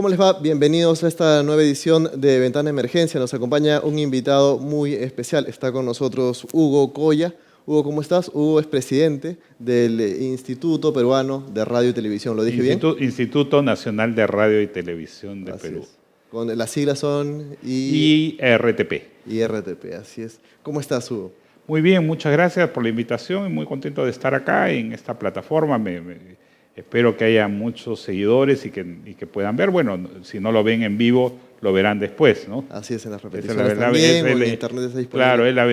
¿Cómo les va? Bienvenidos a esta nueva edición de Ventana Emergencia. Nos acompaña un invitado muy especial. Está con nosotros Hugo Coya. Hugo, ¿cómo estás? Hugo es presidente del Instituto Peruano de Radio y Televisión. ¿Lo dije bien? Instituto Nacional de Radio y Televisión de Así Perú. es. Las siglas son IRTP. IRTP, así es. ¿Cómo estás, Hugo? Muy bien, muchas gracias por la invitación y muy contento de estar acá en esta plataforma. Espero que haya muchos seguidores y que puedan ver. Bueno, si no lo ven en vivo, lo verán después, ¿no? Así es, en las Esa repeticiones también, o en internet está disponible. Claro, es la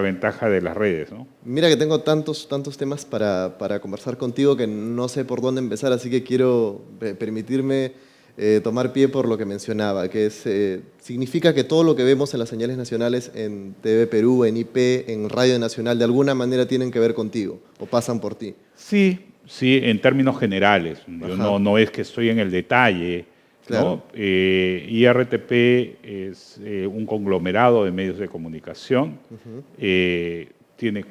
ventaja de las redes, ¿no? Mira que tengo tantos temas para conversar contigo que no sé por dónde empezar, así que quiero permitirme tomar pie por lo que mencionaba, que es, significa que todo lo que vemos en las señales nacionales, en TV Perú, en IP, en Radio Nacional, de alguna manera tienen que ver contigo o pasan por ti. Sí, en términos generales. Yo no es que estoy en el detalle, Claro. ¿no? IRTP es un conglomerado de medios de comunicación. Tiene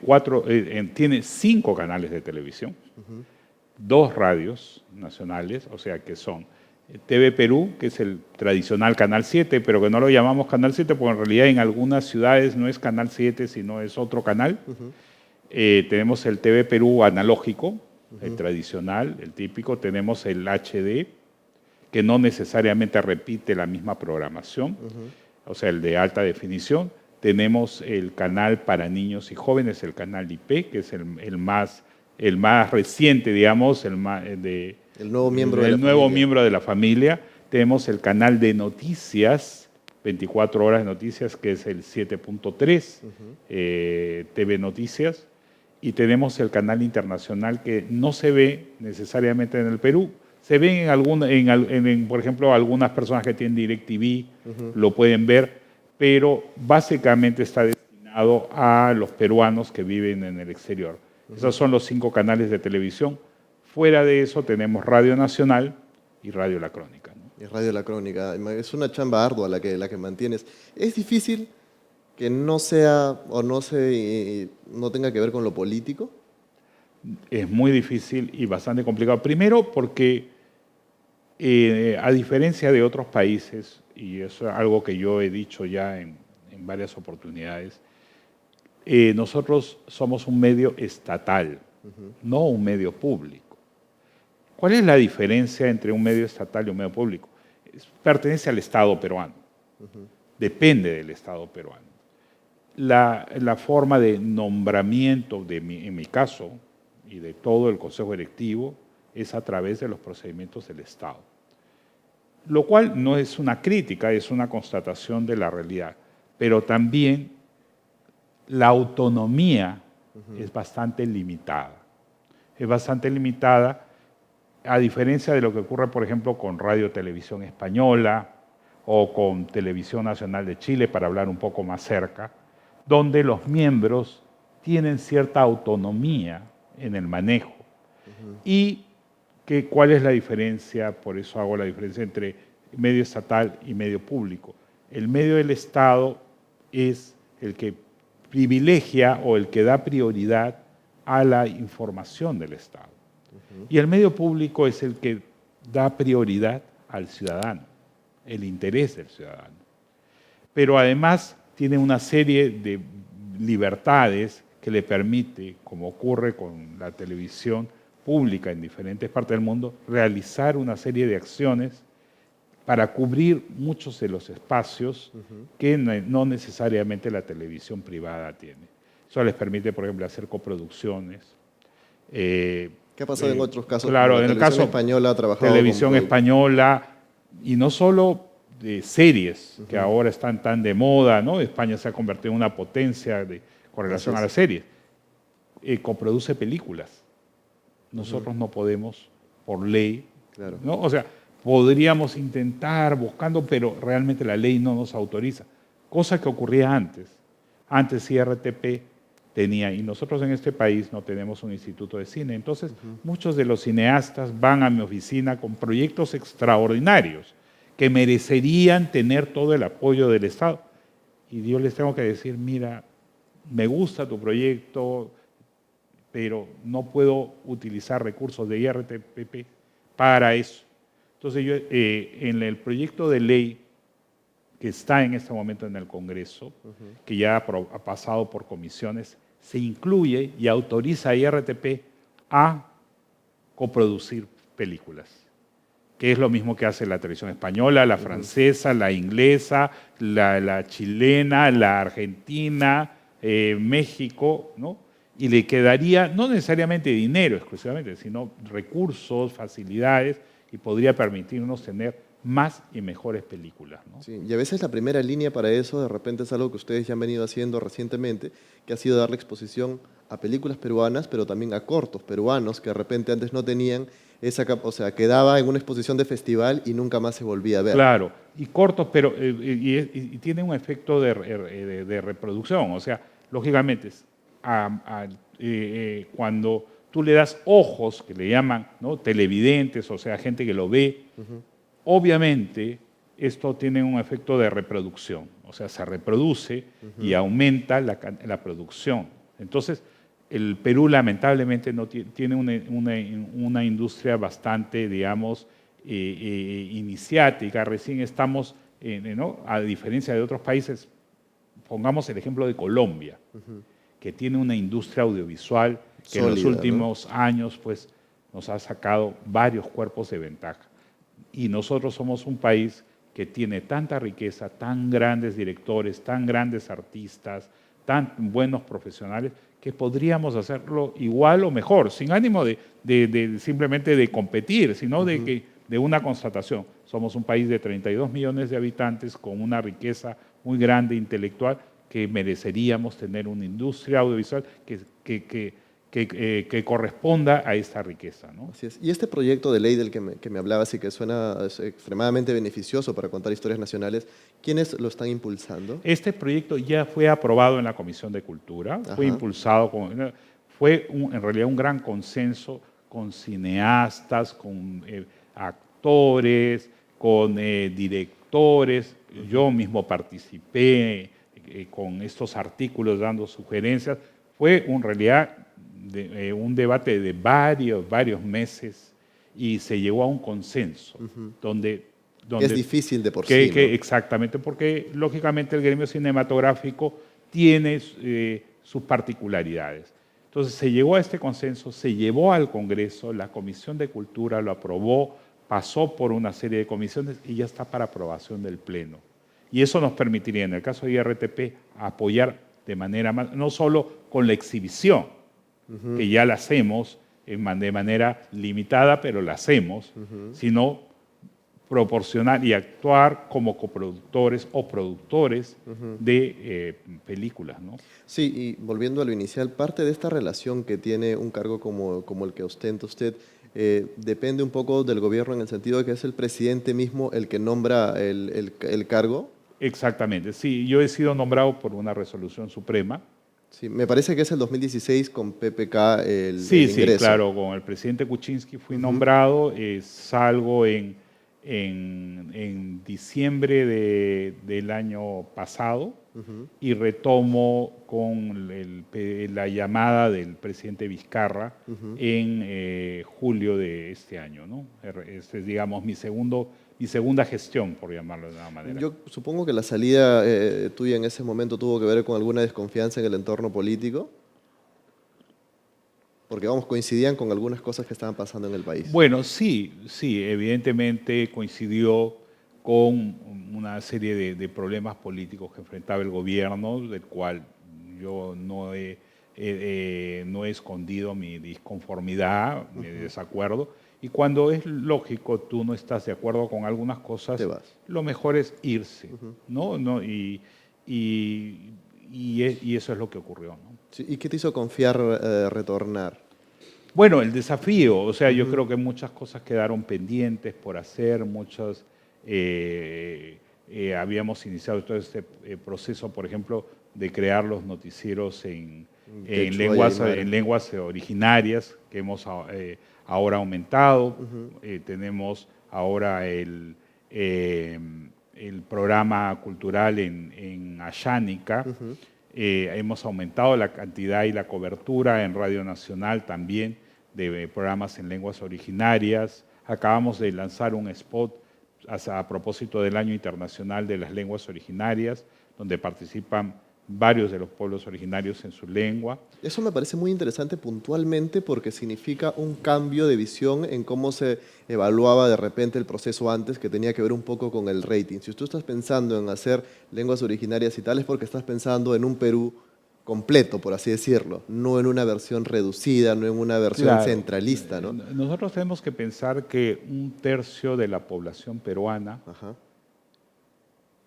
5 canales de televisión, 2 radios nacionales, o sea que son TV Perú, que es el tradicional Canal 7, pero que no lo llamamos Canal 7 porque en realidad en algunas ciudades no es Canal 7, sino es otro canal. Tenemos el TV Perú analógico, el tradicional, el típico. Tenemos el HD, que no necesariamente repite la misma programación, o sea, el de alta definición. Tenemos el canal para niños y jóvenes, el canal IP, que es el más reciente, digamos, el nuevo miembro de la familia. Tenemos el canal de noticias, 24 horas de noticias, que es el 7.3, TV Noticias. Y tenemos el canal internacional que no se ve necesariamente en el Perú. Se ven por ejemplo, algunas personas que tienen DirecTV lo pueden ver, pero básicamente está destinado a los peruanos que viven en el exterior. Esos son los 5 canales de televisión. Fuera de eso tenemos Radio Nacional y Radio La Crónica, ¿no? Y Radio La Crónica. Es una chamba ardua la que mantienes. ¿Es difícil que no sea o no tenga que ver con lo político? Es muy difícil y bastante complicado. Primero porque, a diferencia de otros países, y eso es algo que yo he dicho ya en varias oportunidades, nosotros somos un medio estatal, no un medio público. ¿Cuál es la diferencia entre un medio estatal y un medio público? Pertenece al Estado peruano, depende del Estado peruano. La forma de nombramiento, en mi caso, y de todo el Consejo Directivo, es a través de los procedimientos del Estado. Lo cual no es una crítica, es una constatación de la realidad. Pero también la autonomía es bastante limitada. Es bastante limitada, a diferencia de lo que ocurre, por ejemplo, con Radio Televisión Española o con Televisión Nacional de Chile, para hablar un poco más cerca, donde los miembros tienen cierta autonomía en el manejo. Y ¿cuál es la diferencia? Por eso hago la diferencia entre medio estatal y medio público. El medio del Estado es el que privilegia o el que da prioridad a la información del Estado. Y el medio público es el que da prioridad al ciudadano, el interés del ciudadano. Pero además tiene una serie de libertades que le permite, como ocurre con la televisión pública en diferentes partes del mundo, realizar una serie de acciones para cubrir muchos de los espacios que no necesariamente la televisión privada tiene. Eso les permite, por ejemplo, hacer coproducciones. ¿Qué ha pasado en otros casos? Claro, en el caso española ha trabajado Televisión Española, y no solo de series que ahora están tan de moda, ¿no? España se ha convertido en una potencia con relación a las series. Coproduce películas. Nosotros no podemos, por ley, ¿no? O sea, podríamos intentar buscando, pero realmente la ley no nos autoriza. Cosa que ocurría antes. Antes IRTP tenía, y nosotros en este país no tenemos un instituto de cine. Entonces, muchos de los cineastas van a mi oficina con proyectos extraordinarios que merecerían tener todo el apoyo del Estado. Y yo les tengo que decir, mira, me gusta tu proyecto, pero no puedo utilizar recursos de IRTP para eso. Entonces, en el proyecto de ley que está en este momento en el Congreso, que ya ha pasado por comisiones, se incluye y autoriza a IRTP a coproducir películas, que es lo mismo que hace la televisión española, la francesa, la inglesa, la chilena, la argentina, México, ¿no? Y le quedaría no necesariamente dinero exclusivamente, sino recursos, facilidades, y podría permitirnos tener más y mejores películas, ¿no? Sí, y a veces la primera línea para eso de repente es algo que ustedes ya han venido haciendo recientemente, que ha sido darle exposición a películas peruanas, pero también a cortos peruanos que de repente antes no tenían o sea, quedaba en una exposición de festival y nunca más se volvía a ver. Claro, y cortos, pero y tiene un efecto de reproducción. O sea, lógicamente, cuando tú le das ojos, que le llaman, ¿no?, televidentes, o sea, gente que lo ve, obviamente esto tiene un efecto de reproducción. O sea, se reproduce y aumenta la producción. Entonces, el Perú lamentablemente no tiene una industria bastante, digamos, iniciática. Recién estamos, ¿no?, a diferencia de otros países, pongamos el ejemplo de Colombia, que tiene una industria audiovisual que Sólida, en los últimos ¿no?, años pues, nos ha sacado varios cuerpos de ventaja. Y nosotros somos un país que tiene tanta riqueza, tan grandes directores, tan grandes artistas, tan buenos profesionales, que podríamos hacerlo igual o mejor, sin ánimo de simplemente de competir, sino de una constatación. Somos un país de 32 millones de habitantes con una riqueza muy grande intelectual que mereceríamos tener una industria audiovisual que corresponda a esta riqueza, ¿no? Así es. Y este proyecto de ley del que me hablabas y que suena extremadamente beneficioso para contar historias nacionales, ¿quiénes lo están impulsando? Este proyecto ya fue aprobado en la Comisión de Cultura, fue Ajá. impulsado, fue en realidad un gran consenso con cineastas, con actores, con directores. Yo mismo participé con estos artículos dando sugerencias. Fue en realidad un debate de varios meses y se llegó a un consenso donde Es difícil de por sí, ¿no? exactamente, porque lógicamente el gremio cinematográfico tiene sus particularidades. Entonces se llegó a este consenso, se llevó al Congreso, la Comisión de Cultura lo aprobó, pasó por una serie de comisiones y ya está para aprobación del Pleno. Y eso nos permitiría, en el caso de IRTP, apoyar de manera más, no solo con la exhibición, que ya la hacemos de manera limitada, pero la hacemos, sino proporcionar y actuar como coproductores o productores de películas, ¿no? Sí, y volviendo a lo inicial, parte de esta relación que tiene un cargo como el que ostenta usted, depende un poco del gobierno en el sentido de que es el presidente mismo el que nombra el cargo. Exactamente, sí, yo he sido nombrado por una resolución suprema. Sí, me parece que es el 2016 con PPK el Sí, ingreso. claro, con el presidente Kuczynski fui nombrado, salgo en diciembre del año pasado y retomo con la llamada del presidente Vizcarra en julio de este año, ¿no? Este es, digamos, mi segunda gestión, por llamarlo de una manera. Yo supongo que la salida tuya en ese momento tuvo que ver con alguna desconfianza en el entorno político, porque vamos, coincidían con algunas cosas que estaban pasando en el país. Bueno, sí, evidentemente coincidió con una serie de problemas políticos que enfrentaba el gobierno, del cual yo no he escondido mi disconformidad, mi desacuerdo. Y cuando es lógico, tú no estás de acuerdo con algunas cosas, Te vas. lo mejor es irse, ¿no? Y eso es lo que ocurrió, ¿no? Sí, ¿y qué te hizo confiar retornar? Bueno, el desafío, o sea, yo creo que muchas cosas quedaron pendientes por hacer, habíamos iniciado todo este proceso, por ejemplo, de crear los noticieros en Quechua y aymara. lenguas originarias, que hemos ahora aumentado. Tenemos ahora el programa cultural en Ayánica. Hemos aumentado la cantidad y la cobertura en Radio Nacional también de programas en lenguas originarias. Acabamos de lanzar un spot a propósito del Año Internacional de las Lenguas Originarias, donde participan varios de los pueblos originarios en su lengua. Eso me parece muy interesante puntualmente porque significa un cambio de visión en cómo se evaluaba de repente el proceso antes, que tenía que ver un poco con el rating. Si tú estás pensando en hacer lenguas originarias y tal, es porque estás pensando en un Perú completo, por así decirlo, no en una versión reducida, no en una versión Claro, centralista, ¿no? nosotros tenemos que pensar que un tercio de la población peruana Ajá.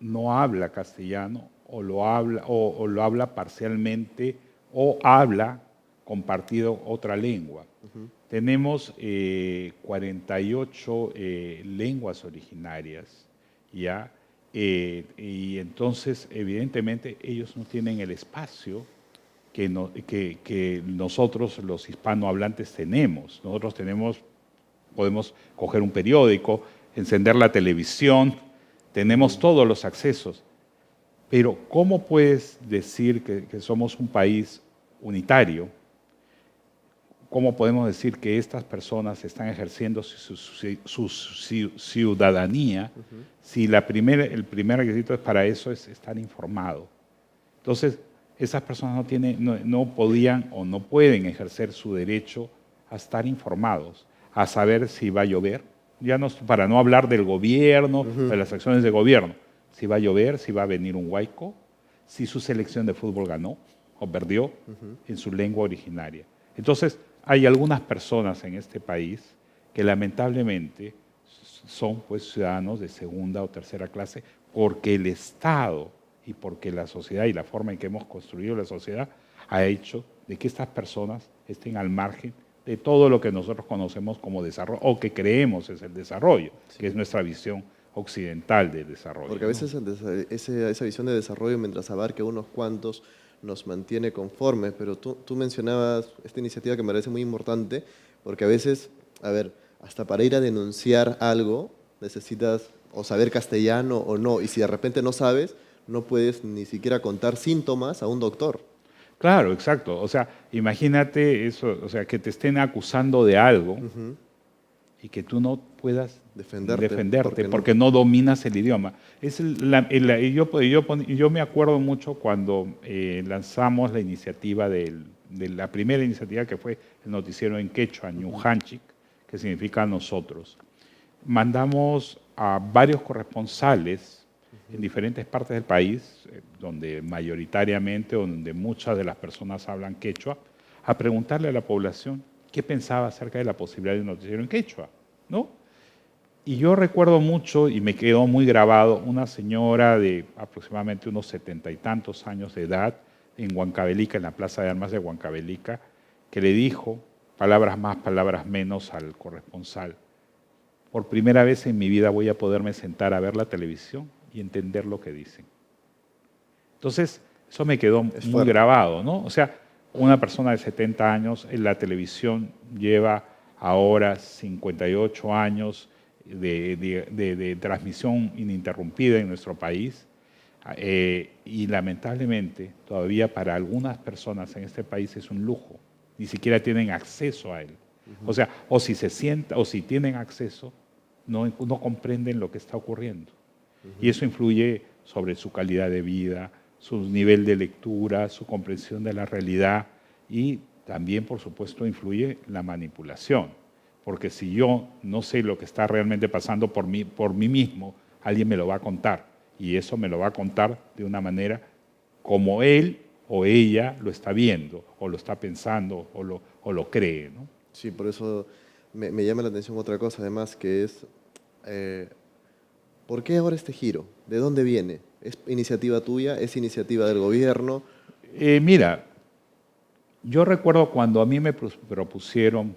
no habla castellano o lo habla parcialmente o habla compartido otra lengua. Tenemos 48 lenguas originarias, ¿ya? Y entonces, evidentemente, ellos no tienen el espacio que nosotros, los hispanohablantes, tenemos. Nosotros podemos coger un periódico, encender la televisión, tenemos todos los accesos. Pero ¿cómo puedes decir que somos un país unitario? ¿Cómo podemos decir que estas personas están ejerciendo su ciudadanía si el primer requisito para eso es estar informado? Entonces, esas personas no podían o no pueden ejercer su derecho a estar informados, a saber si va a llover, ya no, para no hablar del gobierno, de las acciones de gobierno, si va a llover, si va a venir un huaico, si su selección de fútbol ganó o perdió en su lengua originaria. Entonces, hay algunas personas en este país que lamentablemente son pues ciudadanos de segunda o tercera clase porque el Estado y porque la sociedad y la forma en que hemos construido la sociedad ha hecho de que estas personas estén al margen de todo lo que nosotros conocemos como desarrollo o que creemos es el desarrollo, que es nuestra visión occidental del desarrollo. Porque a veces esa visión de desarrollo, mientras abarque unos cuantos, nos mantiene conformes, pero tú mencionabas esta iniciativa que me parece muy importante, porque a veces, a ver, hasta para ir a denunciar algo necesitas o saber castellano o no, y si de repente no sabes, no puedes ni siquiera contar síntomas a un doctor. Claro, exacto. O sea, imagínate eso, o sea, que te estén acusando de algo y que tú no puedas defenderte porque no dominas el idioma. Yo me acuerdo mucho cuando lanzamos la iniciativa de la primera iniciativa que fue el noticiero en quechua, Ñujanchik, que significa nosotros. Mandamos a varios corresponsales en diferentes partes del país, donde mayoritariamente, donde muchas de las personas hablan quechua, a preguntarle a la población qué pensaba acerca de la posibilidad de un noticiero en quechua, ¿no? Y yo recuerdo mucho, y me quedó muy grabado, una señora de aproximadamente unos 70 y tantos años de edad, en Huancavelica, en la Plaza de Armas de Huancavelica, que le dijo, palabras más, palabras menos, al corresponsal: por primera vez en mi vida voy a poderme sentar a ver la televisión y entender lo que dicen. Entonces, eso me quedó muy grabado, ¿no? O sea, una persona de 70 años en la televisión lleva ahora 58 años de transmisión ininterrumpida en nuestro país, y lamentablemente todavía para algunas personas en este país es un lujo, ni siquiera tienen acceso a él. O sea, o si se sienta, o si tienen acceso, no comprenden lo que está ocurriendo. Y eso influye sobre su calidad de vida, su nivel de lectura, su comprensión de la realidad, y también, por supuesto, influye la manipulación. Porque si yo no sé lo que está realmente pasando por mí mismo, alguien me lo va a contar. Y eso me lo va a contar de una manera como él o ella lo está viendo, o lo está pensando, o lo cree, ¿no? Sí, por eso me llama la atención otra cosa, además, que es, ¿por qué ahora este giro? ¿De dónde viene? ¿Es iniciativa tuya? ¿Es iniciativa del gobierno? Mira, yo recuerdo cuando a mí me propusieron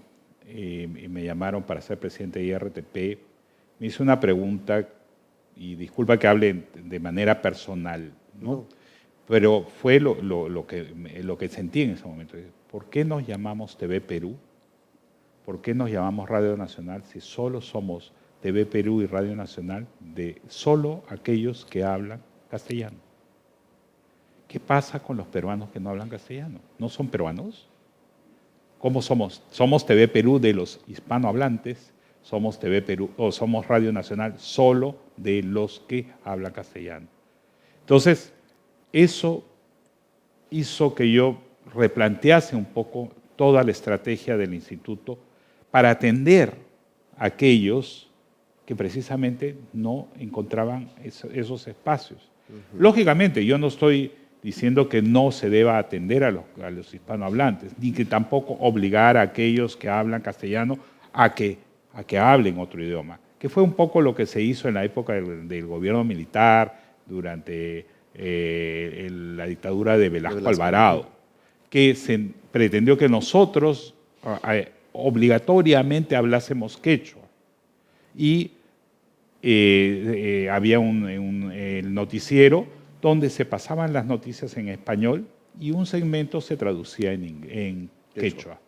y me llamaron para ser presidente de IRTP, me hizo una pregunta, y disculpa que hable de manera personal, ¿no? No. Pero fue lo que sentí en ese momento. ¿Por qué nos llamamos TV Perú? ¿Por qué nos llamamos Radio Nacional si solo somos TV Perú y Radio Nacional de solo aquellos que hablan castellano? ¿Qué pasa con los peruanos que no hablan castellano? ¿No son peruanos? ¿Cómo somos? Somos TV Perú de los hispanohablantes, somos TV Perú o somos Radio Nacional solo de los que hablan castellano. Entonces, eso hizo que yo replantease un poco toda la estrategia del instituto para atender a aquellos que precisamente no encontraban esos espacios. Lógicamente, yo no estoy diciendo que no se deba atender a los hispanohablantes, ni que tampoco obligar a aquellos que hablan castellano a que hablen otro idioma, que fue un poco lo que se hizo en la época del gobierno militar, durante la dictadura de Velasco Alvarado, que se pretendió que nosotros obligatoriamente hablásemos quechua. Y había el noticiero donde se pasaban las noticias en español y un segmento se traducía en quechua.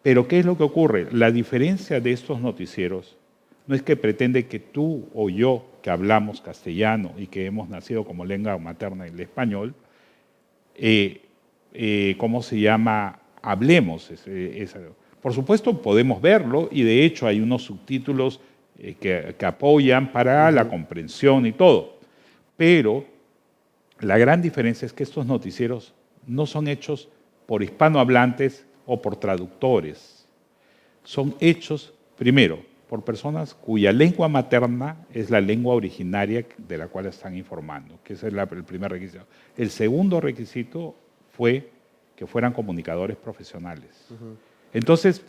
Pero ¿qué es lo que ocurre? La diferencia de estos noticieros no es que pretende que tú o yo, que hablamos castellano y que hemos nacido como lengua materna el español, ¿cómo se llama? Hablemos. Por supuesto, podemos verlo y de hecho hay unos subtítulos que apoyan para la comprensión y todo. Pero la gran diferencia es que estos noticieros no son hechos por hispanohablantes o por traductores. Son hechos, primero, por personas cuya lengua materna es la lengua originaria de la cual están informando, que ese es el primer requisito. El segundo requisito fue que fueran comunicadores profesionales. Entonces,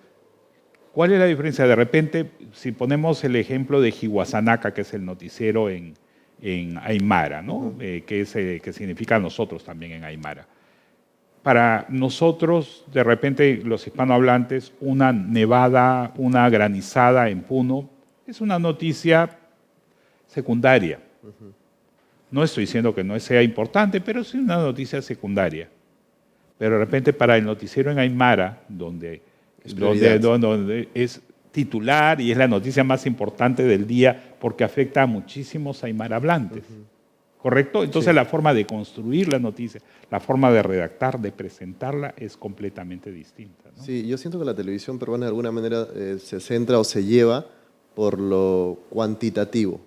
¿cuál es la diferencia? De repente, si ponemos el ejemplo de Jihuasanaca, que es el noticiero en Aymara, ¿no? Que significa nosotros también en Aymara. Para nosotros, de repente, los hispanohablantes, una nevada, una granizada en Puno, es una noticia secundaria. No estoy diciendo que no sea importante, pero sí una noticia secundaria. Pero de repente para el noticiero en Aymara, donde es titular y es la noticia más importante del día porque afecta a muchísimos aymara hablantes. ¿Correcto? Entonces la forma de construir la noticia, la forma de redactar, de presentarla es completamente distinta, ¿no? Sí, yo siento que la televisión peruana de alguna manera se centra o se lleva por lo cuantitativo.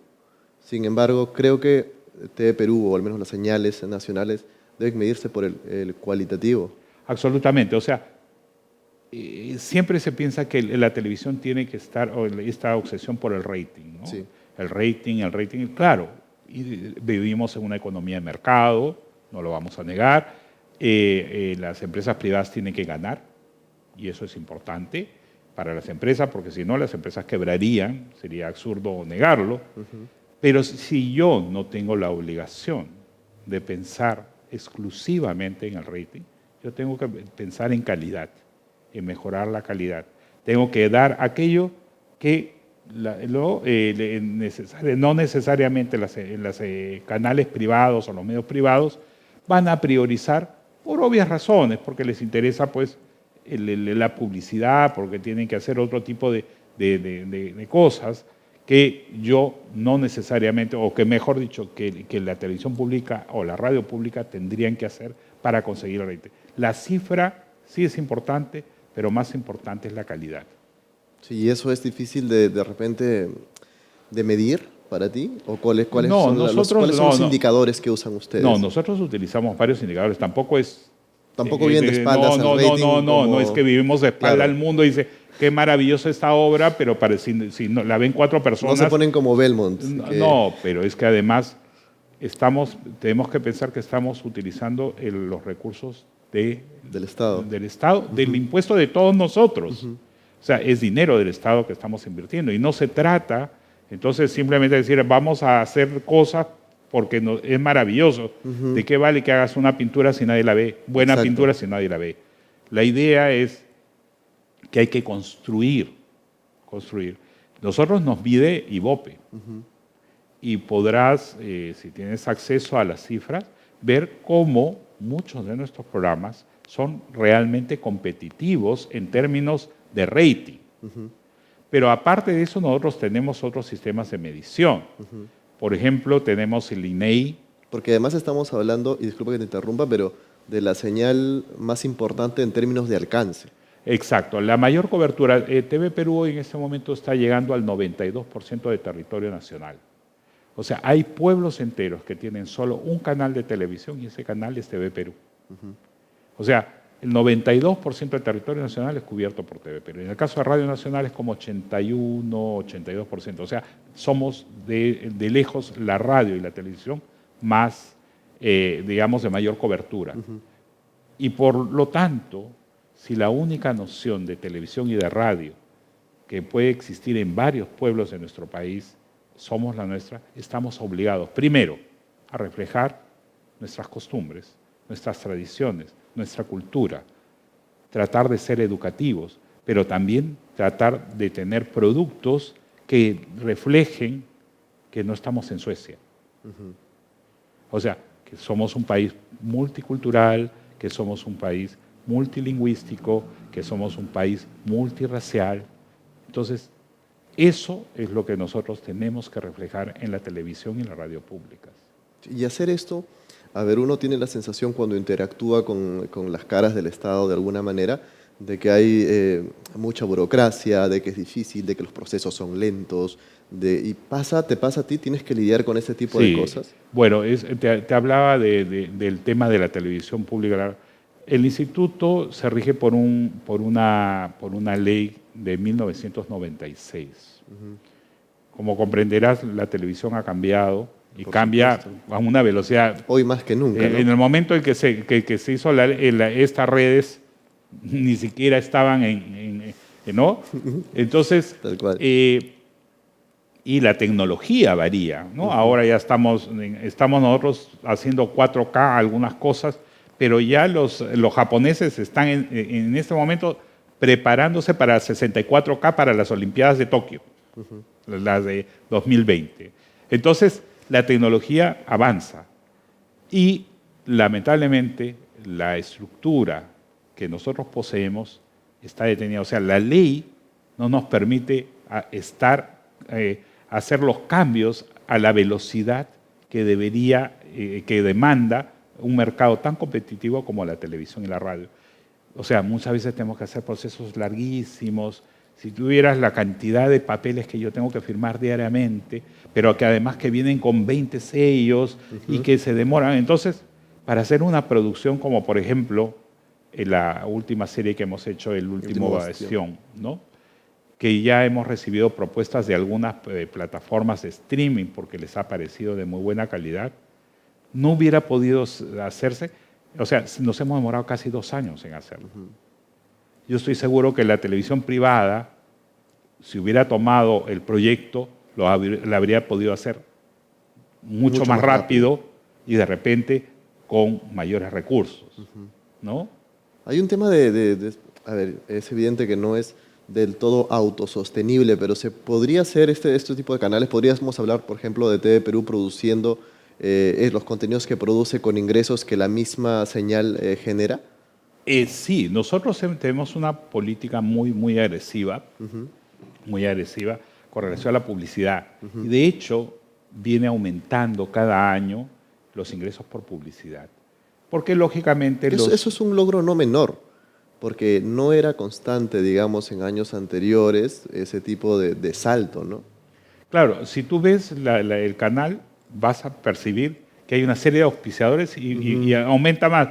Sin embargo, creo que TV Perú, o al menos las señales nacionales, deben medirse por el cualitativo. Absolutamente. O sea, siempre se piensa que la televisión tiene que estar, o esta obsesión por el rating, ¿no? Sí. El rating, claro. Y vivimos en una economía de mercado, no lo vamos a negar. Las empresas privadas tienen que ganar, y eso es importante para las empresas, porque si no, las empresas quebrarían, sería absurdo negarlo. Pero si yo no tengo la obligación de pensar exclusivamente en el rating, yo tengo que pensar en calidad, en mejorar la calidad. Tengo que dar aquello que no necesariamente los canales privados o los medios privados van a priorizar por obvias razones, porque les interesa pues la publicidad, porque tienen que hacer otro tipo de cosas que yo no necesariamente, o que mejor dicho, que la televisión pública o la radio pública tendrían que hacer para conseguir el rating. La cifra sí es importante, pero más importante es la calidad. Sí, ¿y eso es difícil de repente de medir para ti? ¿O cuáles son los indicadores que usan ustedes? No, nosotros utilizamos varios indicadores. Tampoco bien de espaldas al rating. No es que vivimos de espalda al mundo y dice, qué maravillosa esta obra, pero si no, la ven 4 personas... No se ponen como Belmont. No, pero es que además tenemos que pensar que estamos utilizando los recursos del Estado, del impuesto de todos nosotros. O sea, es dinero del Estado que estamos invirtiendo y no se trata, entonces, simplemente decir, vamos a hacer cosas porque es maravilloso. ¿De qué vale que hagas una pintura si nadie la ve? Buena pintura si nadie la ve. La idea es que hay que construir. Nosotros nos mide Ibope y podrás, si tienes acceso a las cifras, ver cómo muchos de nuestros programas son realmente competitivos en términos de rating. Pero aparte de eso, nosotros tenemos otros sistemas de medición. Por ejemplo, tenemos el INEI. Porque además estamos hablando, y disculpa que te interrumpa, pero de la señal más importante en términos de alcance. Exacto, la mayor cobertura. TV Perú hoy en este momento está llegando al 92% de territorio nacional. O sea, hay pueblos enteros que tienen solo un canal de televisión y ese canal es TV Perú. O sea, el 92% del territorio nacional es cubierto por TV Perú. En el caso de Radio Nacional es como 81, 82%. O sea, somos de lejos la radio y la televisión más, digamos, de mayor cobertura. Y por lo tanto, si la única noción de televisión y de radio que puede existir en varios pueblos de nuestro país somos la nuestra, estamos obligados, primero, a reflejar nuestras costumbres, nuestras tradiciones, nuestra cultura, tratar de ser educativos, pero también tratar de tener productos que reflejen que no estamos en Suecia. O sea, que somos un país multicultural, que somos un país multilingüístico, que somos un país multirracial. Entonces, eso es lo que nosotros tenemos que reflejar en la televisión y la radio públicas. Y hacer esto, a ver, uno tiene la sensación cuando interactúa con las caras del Estado de alguna manera, de que hay mucha burocracia, de que es difícil, de que los procesos son lentos, y te pasa a ti, tienes que lidiar con ese tipo de cosas. Bueno, te hablaba del tema de la televisión pública. El instituto se rige por una ley de 1996. Como comprenderás, la televisión ha cambiado y cambia a una velocidad. Hoy más que nunca, ¿no? En el momento en que se hizo estas redes, ni siquiera estaban ¿no? Entonces, tal cual. Y la tecnología varía, ¿no? Ahora ya estamos nosotros haciendo 4K algunas cosas, pero ya los japoneses están en este momento preparándose para 64K para las Olimpiadas de Tokio, las de 2020. Entonces, la tecnología avanza y, lamentablemente, la estructura que nosotros poseemos está detenida. O sea, la ley no nos permite hacer los cambios a la velocidad que demanda un mercado tan competitivo como la televisión y la radio. O sea, muchas veces tenemos que hacer procesos larguísimos. Si tuvieras la cantidad de papeles que yo tengo que firmar diariamente, pero que además que vienen con 20 sellos y que se demoran. Entonces, para hacer una producción como, por ejemplo, la última serie que hemos hecho, El último Bastión, ¿no? Que ya hemos recibido propuestas de algunas plataformas de streaming porque les ha parecido de muy buena calidad, no hubiera podido hacerse. O sea, nos hemos demorado casi 2 años en hacerlo. Yo estoy seguro que la televisión privada, si hubiera tomado el proyecto, lo habría podido hacer mucho más rápido y de repente con mayores recursos, ¿no? Hay un tema a ver, es evidente que no es del todo autosostenible, pero se podría hacer este tipo de canales. Podríamos hablar, por ejemplo, de TV Perú produciendo los contenidos que produce con ingresos que la misma señal genera. Sí, nosotros tenemos una política muy agresiva, muy agresiva con relación a la publicidad. Y de hecho, viene aumentando cada año los ingresos por publicidad. Porque lógicamente eso es un logro no menor, porque no era constante, digamos, en años anteriores ese tipo de salto, ¿no? Claro, si tú ves el canal, vas a percibir que hay una serie de auspiciadores y aumenta más.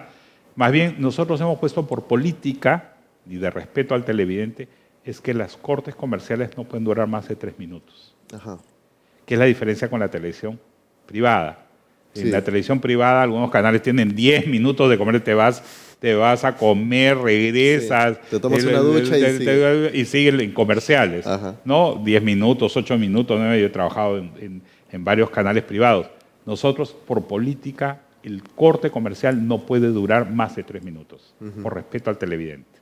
Más bien, nosotros hemos puesto por política y de respeto al televidente, es que las cortes comerciales no pueden durar más de 3 minutos. Que es la diferencia con la televisión privada. En la televisión privada, algunos canales tienen 10 minutos de comer, te vas a comer, regresas. Te tomas una ducha y siguen en comerciales. ¿No? 10 minutos, 8 minutos, ¿no? Yo he trabajado en varios canales privados. Nosotros, por política, el corte comercial no puede durar más de 3 minutos, por respeto al televidente.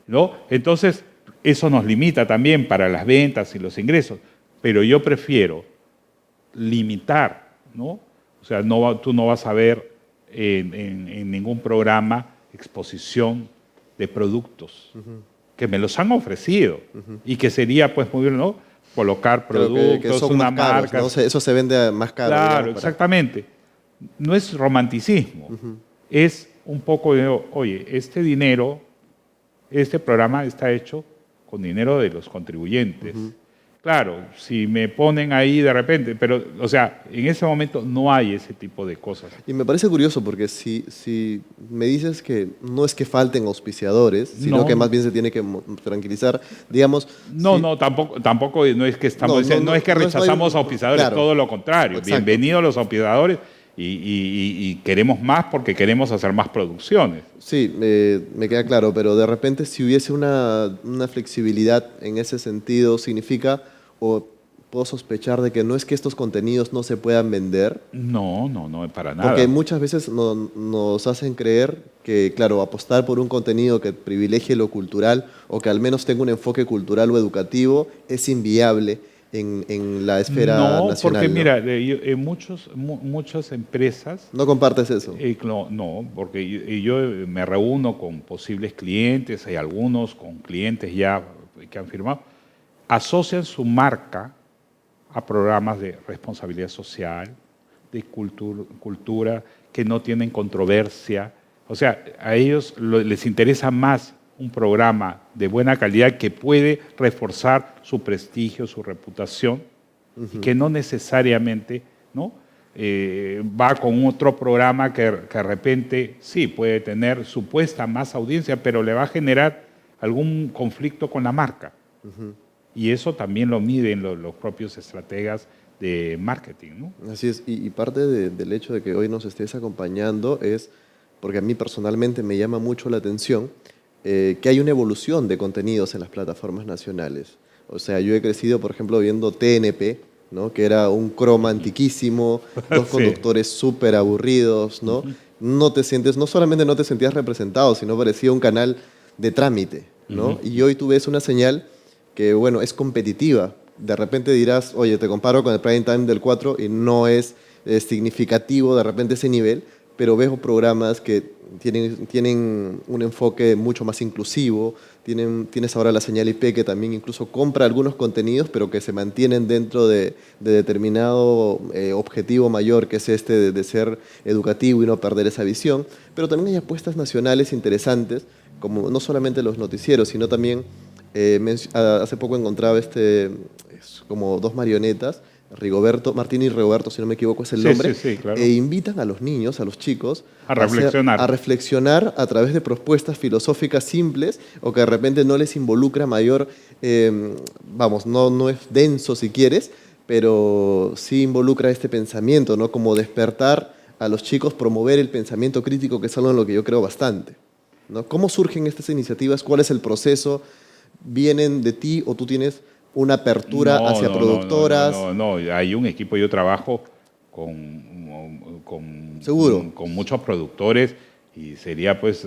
¿No? Entonces, eso nos limita también para las ventas y los ingresos, pero yo prefiero limitar, ¿no? O sea, tú no vas a ver en ningún programa exposición de productos que me los han ofrecido y que sería, pues, muy bien, ¿no? Colocar productos, que son una más caros, marca. ¿no? Eso se vende más caro. Claro, digamos, exactamente. No es romanticismo, es un poco de, oye, este dinero Este programa está hecho con dinero de los contribuyentes. Claro, si me ponen ahí de repente, pero, o sea, en ese momento no hay ese tipo de cosas. Y me parece curioso porque si me dices que no es que falten auspiciadores, sino No, que más bien se tiene que tranquilizar, digamos... no, si- no, tampoco no es que estamos diciendo, no es que no rechazamos hay- auspiciadores, claro, todo lo contrario. exacto. Bienvenidos los auspiciadores y queremos más porque queremos hacer más producciones. Sí, me queda claro, pero de repente si hubiese una flexibilidad en ese sentido, significa, o puedo sospechar de que no es que estos contenidos no se puedan vender, No, no, no, para porque nada. muchas veces nos hacen creer que, claro, apostar por un contenido que privilegie lo cultural o que al menos tenga un enfoque cultural o educativo es inviable en la esfera No, porque nacional, ¿no? mira, muchas empresas, ¿No compartes eso? no, porque yo me reúno con posibles clientes, hay algunos con clientes ya que han firmado, asocian su marca a programas de responsabilidad social, de cultura que no tienen controversia. O sea, a ellos les interesa más un programa de buena calidad que puede reforzar su prestigio, su reputación, y que no necesariamente, ¿no? Va con otro programa que de repente sí puede tener supuesta más audiencia, pero le va a generar algún conflicto con la marca. Y eso también lo miden los propios estrategas de marketing, ¿no? Así es, y parte del hecho de que hoy nos estés acompañando es, porque a mí personalmente me llama mucho la atención, que hay una evolución de contenidos en las plataformas nacionales. O sea, yo he crecido, por ejemplo, viendo TNP, ¿no? Que era un croma antiquísimo, dos Sí. conductores súper aburridos, ¿no? No te sientes, no solamente no te sentías representado, sino parecía un canal de trámite, ¿no? Y hoy tú ves una señal que, bueno, es competitiva. De repente dirás, oye, te comparo con el prime time del 4 y no es significativo de repente ese nivel, pero veo programas que tienen un enfoque mucho más inclusivo, tienes ahora la señal IP que también incluso compra algunos contenidos, pero que se mantienen dentro de determinado objetivo mayor, que es este de ser educativo y no perder esa visión. Pero también hay apuestas nacionales interesantes, como no solamente los noticieros, sino también hace poco encontraba como dos marionetas, Rigoberto, Martín y Rigoberto, si no me equivoco es el Sí, nombre, sí, claro. e invitan a los niños, a los chicos, A reflexionar. a reflexionar a través de propuestas filosóficas simples o que de repente no les involucra mayor, vamos, no es denso si quieres, pero sí involucra este pensamiento, ¿no? Como despertar a los chicos, promover el pensamiento crítico, que es algo en lo que yo creo bastante, ¿no? ¿Cómo surgen estas iniciativas? ¿Cuál es el proceso? ¿Vienen de ti o tú tienes una apertura No, hacia no, no, no, no, productoras? no, no. Hay un equipo, yo trabajo con, Seguro. con muchos productores y sería pues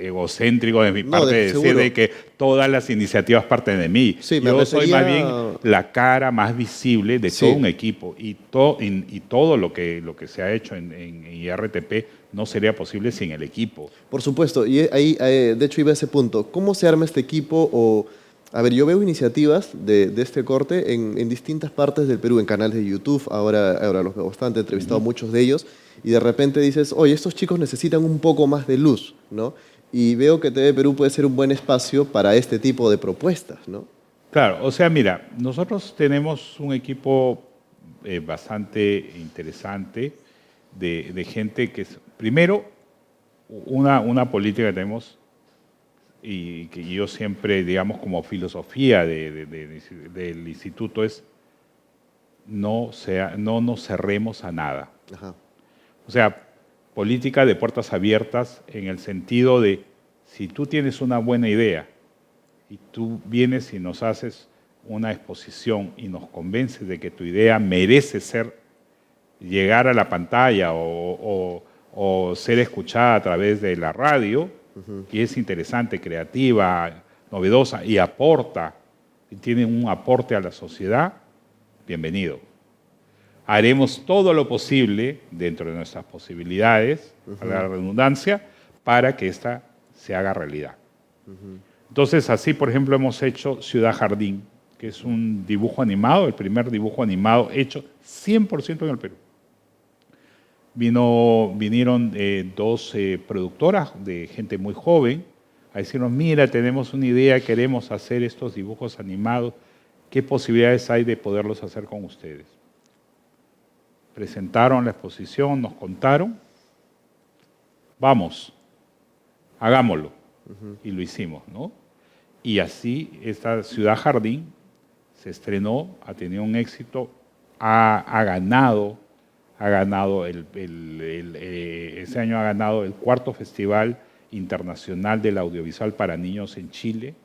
egocéntrico de mi No, parte decir seguro. de que todas las iniciativas parten de mí. Sí, me Yo soy más bien refería... la cara más visible de Sí. todo un equipo y todo lo que se ha hecho en IRTP no sería posible sin el equipo. Por supuesto, y ahí, de hecho, iba a ese punto. ¿Cómo se arma este equipo? A ver, yo veo iniciativas de este corte en distintas partes del Perú, en canales de YouTube, ahora los veo bastante, he entrevistado a muchos de ellos, y de repente dices, oye, estos chicos necesitan un poco más de luz, ¿no? Y veo que TV Perú puede ser un buen espacio para este tipo de propuestas, ¿no? Claro, o sea, mira, nosotros tenemos un equipo bastante interesante de gente que es, primero, una política que tenemos y que yo siempre, digamos, como filosofía del instituto es no nos cerremos a nada. Ajá. O sea, política de puertas abiertas en el sentido de si tú tienes una buena idea y tú vienes y nos haces una exposición y nos convences de que tu idea merece llegar a la pantalla o ser escuchada a través de la radio, y es interesante, creativa, novedosa y aporta, y tiene un aporte a la sociedad, bienvenido. Haremos todo lo posible, dentro de nuestras posibilidades, a la redundancia, para que esta se haga realidad. Entonces, así, por ejemplo, hemos hecho Ciudad Jardín, que es un dibujo animado, el primer dibujo animado hecho 100% en el Perú. Vinieron dos productoras de gente muy joven, a decirnos, mira, tenemos una idea, queremos hacer estos dibujos animados, ¿qué posibilidades hay de poderlos hacer con ustedes? Presentaron la exposición, nos contaron, vamos, hagámoslo. Y lo hicimos, ¿no? Y así esta Ciudad Jardín se estrenó, ha tenido un éxito, ha ganado ese año ha ganado el 4º Festival Internacional del Audiovisual para Niños en Chile,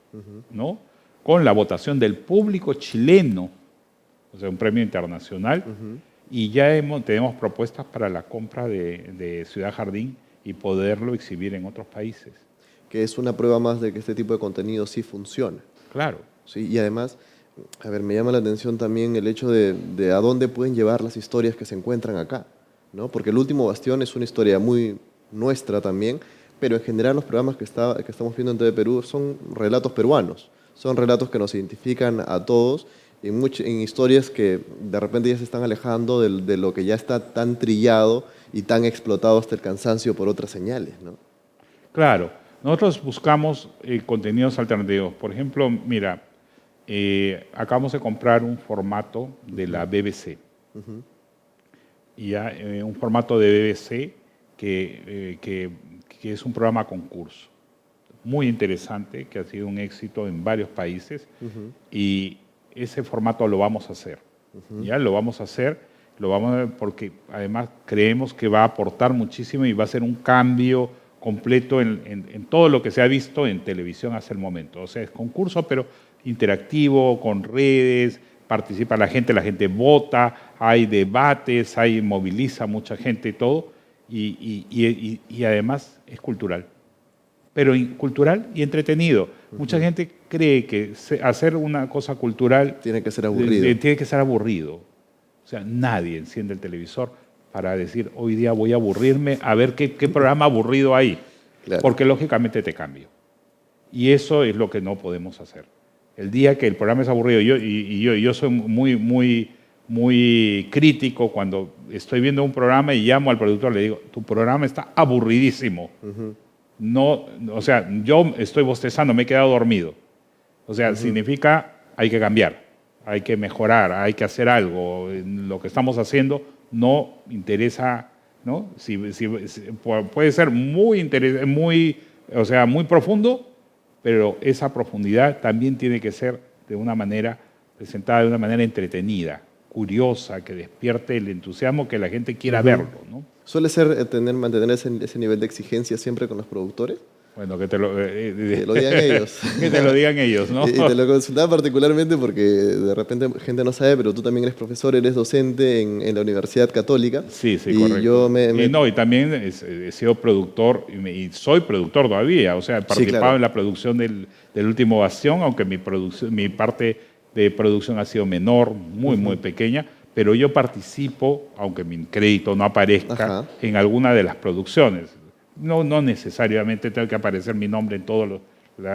¿no? Con la votación del público chileno, o sea, un premio internacional, y ya tenemos propuestas para la compra de Ciudad Jardín y poderlo exhibir en otros países. Que es una prueba más de que este tipo de contenido sí funciona. Claro. Sí, y además, a ver, me llama la atención también el hecho de a dónde pueden llevar las historias que se encuentran acá, ¿no? Porque El Último Bastión es una historia muy nuestra también, pero en general los programas que estamos viendo en TV Perú son relatos peruanos, son relatos que nos identifican a todos en historias que de repente ya se están alejando de lo que ya está tan trillado y tan explotado hasta el cansancio por otras señales, ¿no? Claro. Nosotros buscamos contenidos alternativos. Por ejemplo, mira, acabamos de comprar un formato de la BBC. Y un formato de BBC que es un programa concurso. Muy interesante, que ha sido un éxito en varios países. Y ese formato lo vamos a hacer. Ya lo vamos a hacer, porque además creemos que va a aportar muchísimo y va a ser un cambio completo en todo lo que se ha visto en televisión hasta el momento. O sea, es concurso, pero interactivo, con redes, participa la gente vota, hay debates, moviliza mucha gente y todo, y además es cultural. Pero cultural y entretenido. Mucha gente cree que hacer una cosa cultural tiene que ser aburrido. Tiene que ser aburrido. O sea, nadie enciende el televisor para decir, hoy día voy a aburrirme, a ver qué programa aburrido hay. Claro. Porque lógicamente te cambio. Y eso es lo que no podemos hacer. El día que el programa es aburrido, yo soy muy crítico cuando estoy viendo un programa y llamo al productor, le digo, tu programa está aburridísimo. No, o sea, yo estoy bostezando, me he quedado dormido. O sea, significa hay que cambiar, hay que mejorar, hay que hacer algo. Lo que estamos haciendo no interesa, ¿no? Puede ser muy profundo, pero esa profundidad también tiene que ser presentada de una manera entretenida, curiosa, que despierte el entusiasmo, que la gente quiera verlo, ¿no? ¿Suele ser mantener ese nivel de exigencia siempre con los productores? Bueno, que te lo digan ellos. Que te lo digan ellos, ¿no? Y te lo consultaba particularmente porque de repente gente no sabe, pero tú también eres profesor, eres docente en la Universidad Católica. Sí, correcto. Y también he sido productor y soy productor todavía. O sea, he participado en la producción del Último Bastión, aunque mi parte de producción ha sido menor, muy pequeña, pero yo participo, aunque mi crédito no aparezca, en alguna de las producciones. No necesariamente tengo que aparecer mi nombre en todo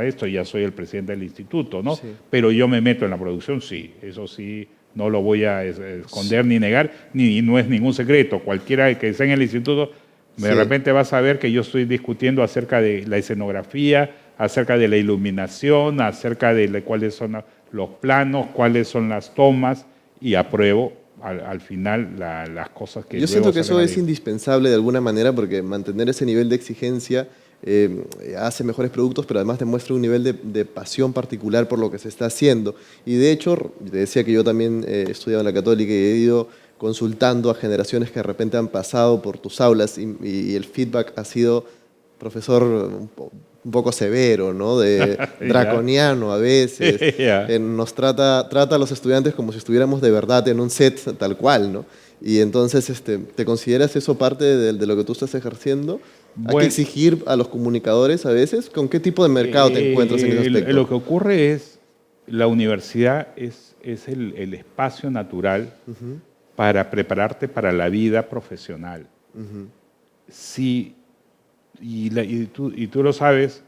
esto, ya soy el presidente del instituto, ¿no? Sí. Pero yo me meto en la producción, sí, eso sí, no lo voy a esconder ni negar, ni no es ningún secreto. Cualquiera que esté en el instituto, de repente va a saber que yo estoy discutiendo acerca de la escenografía, acerca de la iluminación, acerca de cuáles son los planos, cuáles son las tomas, y apruebo al final las cosas que... Yo siento que eso es indispensable de alguna manera, porque mantener ese nivel de exigencia hace mejores productos, pero además demuestra un nivel de pasión particular por lo que se está haciendo. Y de hecho, te decía que yo también he estudiado en la Católica y he ido consultando a generaciones que de repente han pasado por tus aulas y el feedback ha sido, profesor, un poco severo, ¿no? Draconiano a veces. Nos trata a los estudiantes como si estuviéramos de verdad en un set tal cual, ¿no? Y entonces, ¿te consideras eso parte de lo que tú estás ejerciendo? ¿Hay que exigir a los comunicadores a veces? ¿Con qué tipo de mercado te encuentras en ese aspecto? Lo que ocurre es, la universidad es el espacio natural para prepararte para la vida profesional. Sí, y tú lo sabes,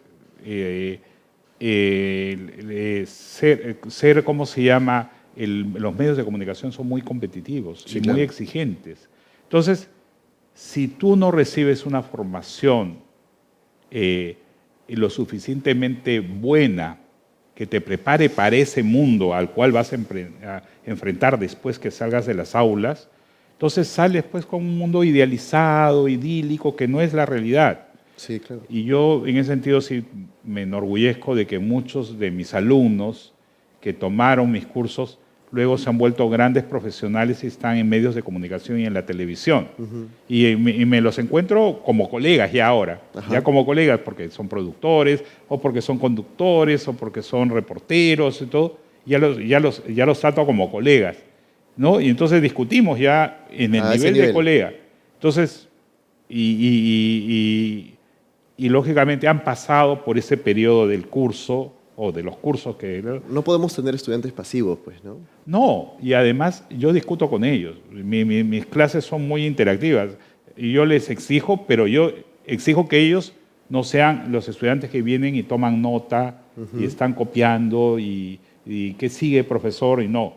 ¿cómo se llama? Los medios de comunicación son muy competitivos y muy exigentes. Entonces, si tú no recibes una formación lo suficientemente buena que te prepare para ese mundo al cual vas a enfrentar después que salgas de las aulas, entonces sales pues con un mundo idealizado, idílico, que no es la realidad. Sí, claro. Y yo en ese sentido sí me enorgullezco de que muchos de mis alumnos que tomaron mis cursos luego se han vuelto grandes profesionales y están en medios de comunicación y en la televisión. Y me los encuentro como colegas ya ahora, ya como colegas porque son productores o porque son conductores o porque son reporteros y todo, ya los trato como colegas, ¿no? Y entonces discutimos ya en el nivel de colega. Entonces, y lógicamente han pasado por ese periodo del curso o de los cursos que... No podemos tener estudiantes pasivos, pues, ¿no? No, y además yo discuto con ellos. Mis clases son muy interactivas y yo les exijo, pero yo exijo que ellos no sean los estudiantes que vienen y toman nota y están copiando y ¿qué sigue, profesor? Y no.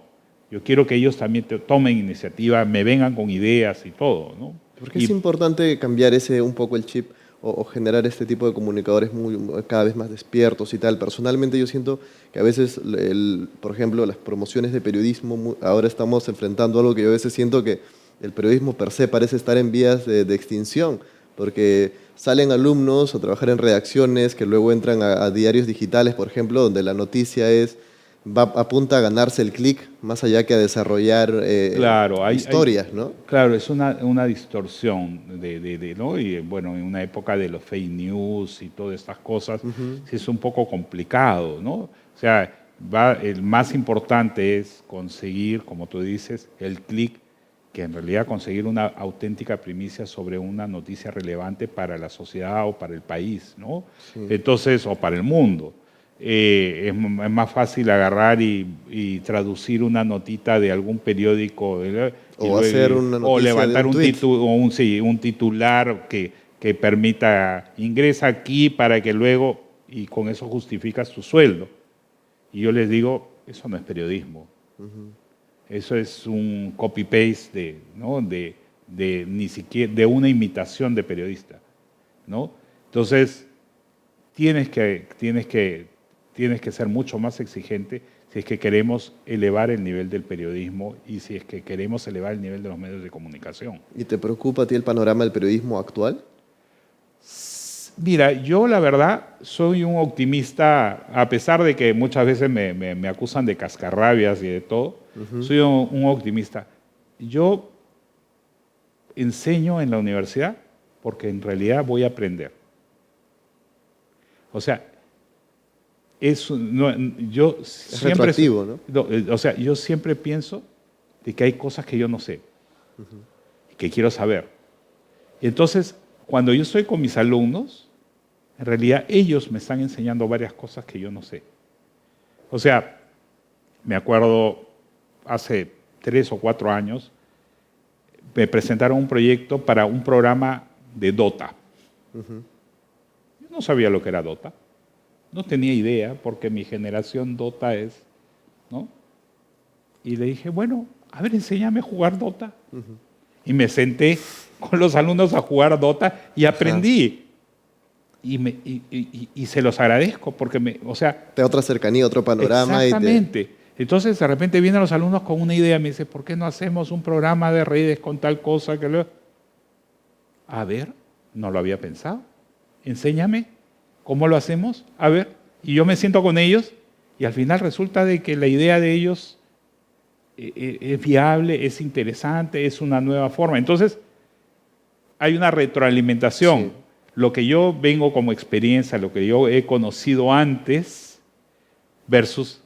Yo quiero que ellos también tomen iniciativa, me vengan con ideas y todo, ¿no? Porque es importante cambiar un poco el chip o generar este tipo de comunicadores cada vez más despiertos y tal. Personalmente yo siento que a veces, por ejemplo, las promociones de periodismo, ahora estamos enfrentando algo que yo a veces siento que el periodismo per se parece estar en vías de extinción, porque salen alumnos a trabajar en redacciones que luego entran a diarios digitales, por ejemplo, donde la noticia apunta a ganarse el clic más allá que a desarrollar historias, ¿no? Claro, es una distorsión ¿no? Y bueno, en una época de los fake news y todas estas cosas, sí es un poco complicado, ¿no? O sea, el más importante es conseguir, como tú dices, el clic, que en realidad conseguir una auténtica primicia sobre una noticia relevante para la sociedad o para el país, ¿no? Sí. Entonces, o para el mundo. Es más fácil agarrar y traducir una notita de algún periódico o levantar un titular que permita ingresa aquí para que luego y con eso justificas tu sueldo. Y yo les digo, eso no es periodismo. Eso es un copy-paste ni siquiera de una imitación de periodista, ¿no? Entonces tienes que ser mucho más exigente si es que queremos elevar el nivel del periodismo y si es que queremos elevar el nivel de los medios de comunicación. ¿Y te preocupa a ti el panorama del periodismo actual? Mira, yo la verdad soy un optimista, a pesar de que muchas veces me acusan de cascarrabias y de todo, soy un optimista. Yo enseño en la universidad porque en realidad voy a aprender. O sea, es retroactivo, ¿no? O sea, yo siempre pienso de que hay cosas que yo no sé y que quiero saber. Y entonces, cuando yo estoy con mis alumnos, en realidad ellos me están enseñando varias cosas que yo no sé. O sea, me acuerdo hace 3 o 4 años, me presentaron un proyecto para un programa de Dota. Yo no sabía lo que era Dota. No tenía idea, porque mi generación Dota es, ¿no? Y le dije, bueno, a ver, enséñame a jugar Dota. Y me senté con los alumnos a jugar Dota y aprendí. Y se los agradezco, porque o sea... Te da otra cercanía, otro panorama. Exactamente. Entonces, de repente vienen los alumnos con una idea, me dice, ¿por qué no hacemos un programa de redes con tal cosa? A ver, no lo había pensado. Enséñame. ¿Cómo lo hacemos? A ver, y yo me siento con ellos y al final resulta de que la idea de ellos es viable, es interesante, es una nueva forma. Entonces, hay una retroalimentación. Sí. Lo que yo vengo como experiencia, lo que yo he conocido antes versus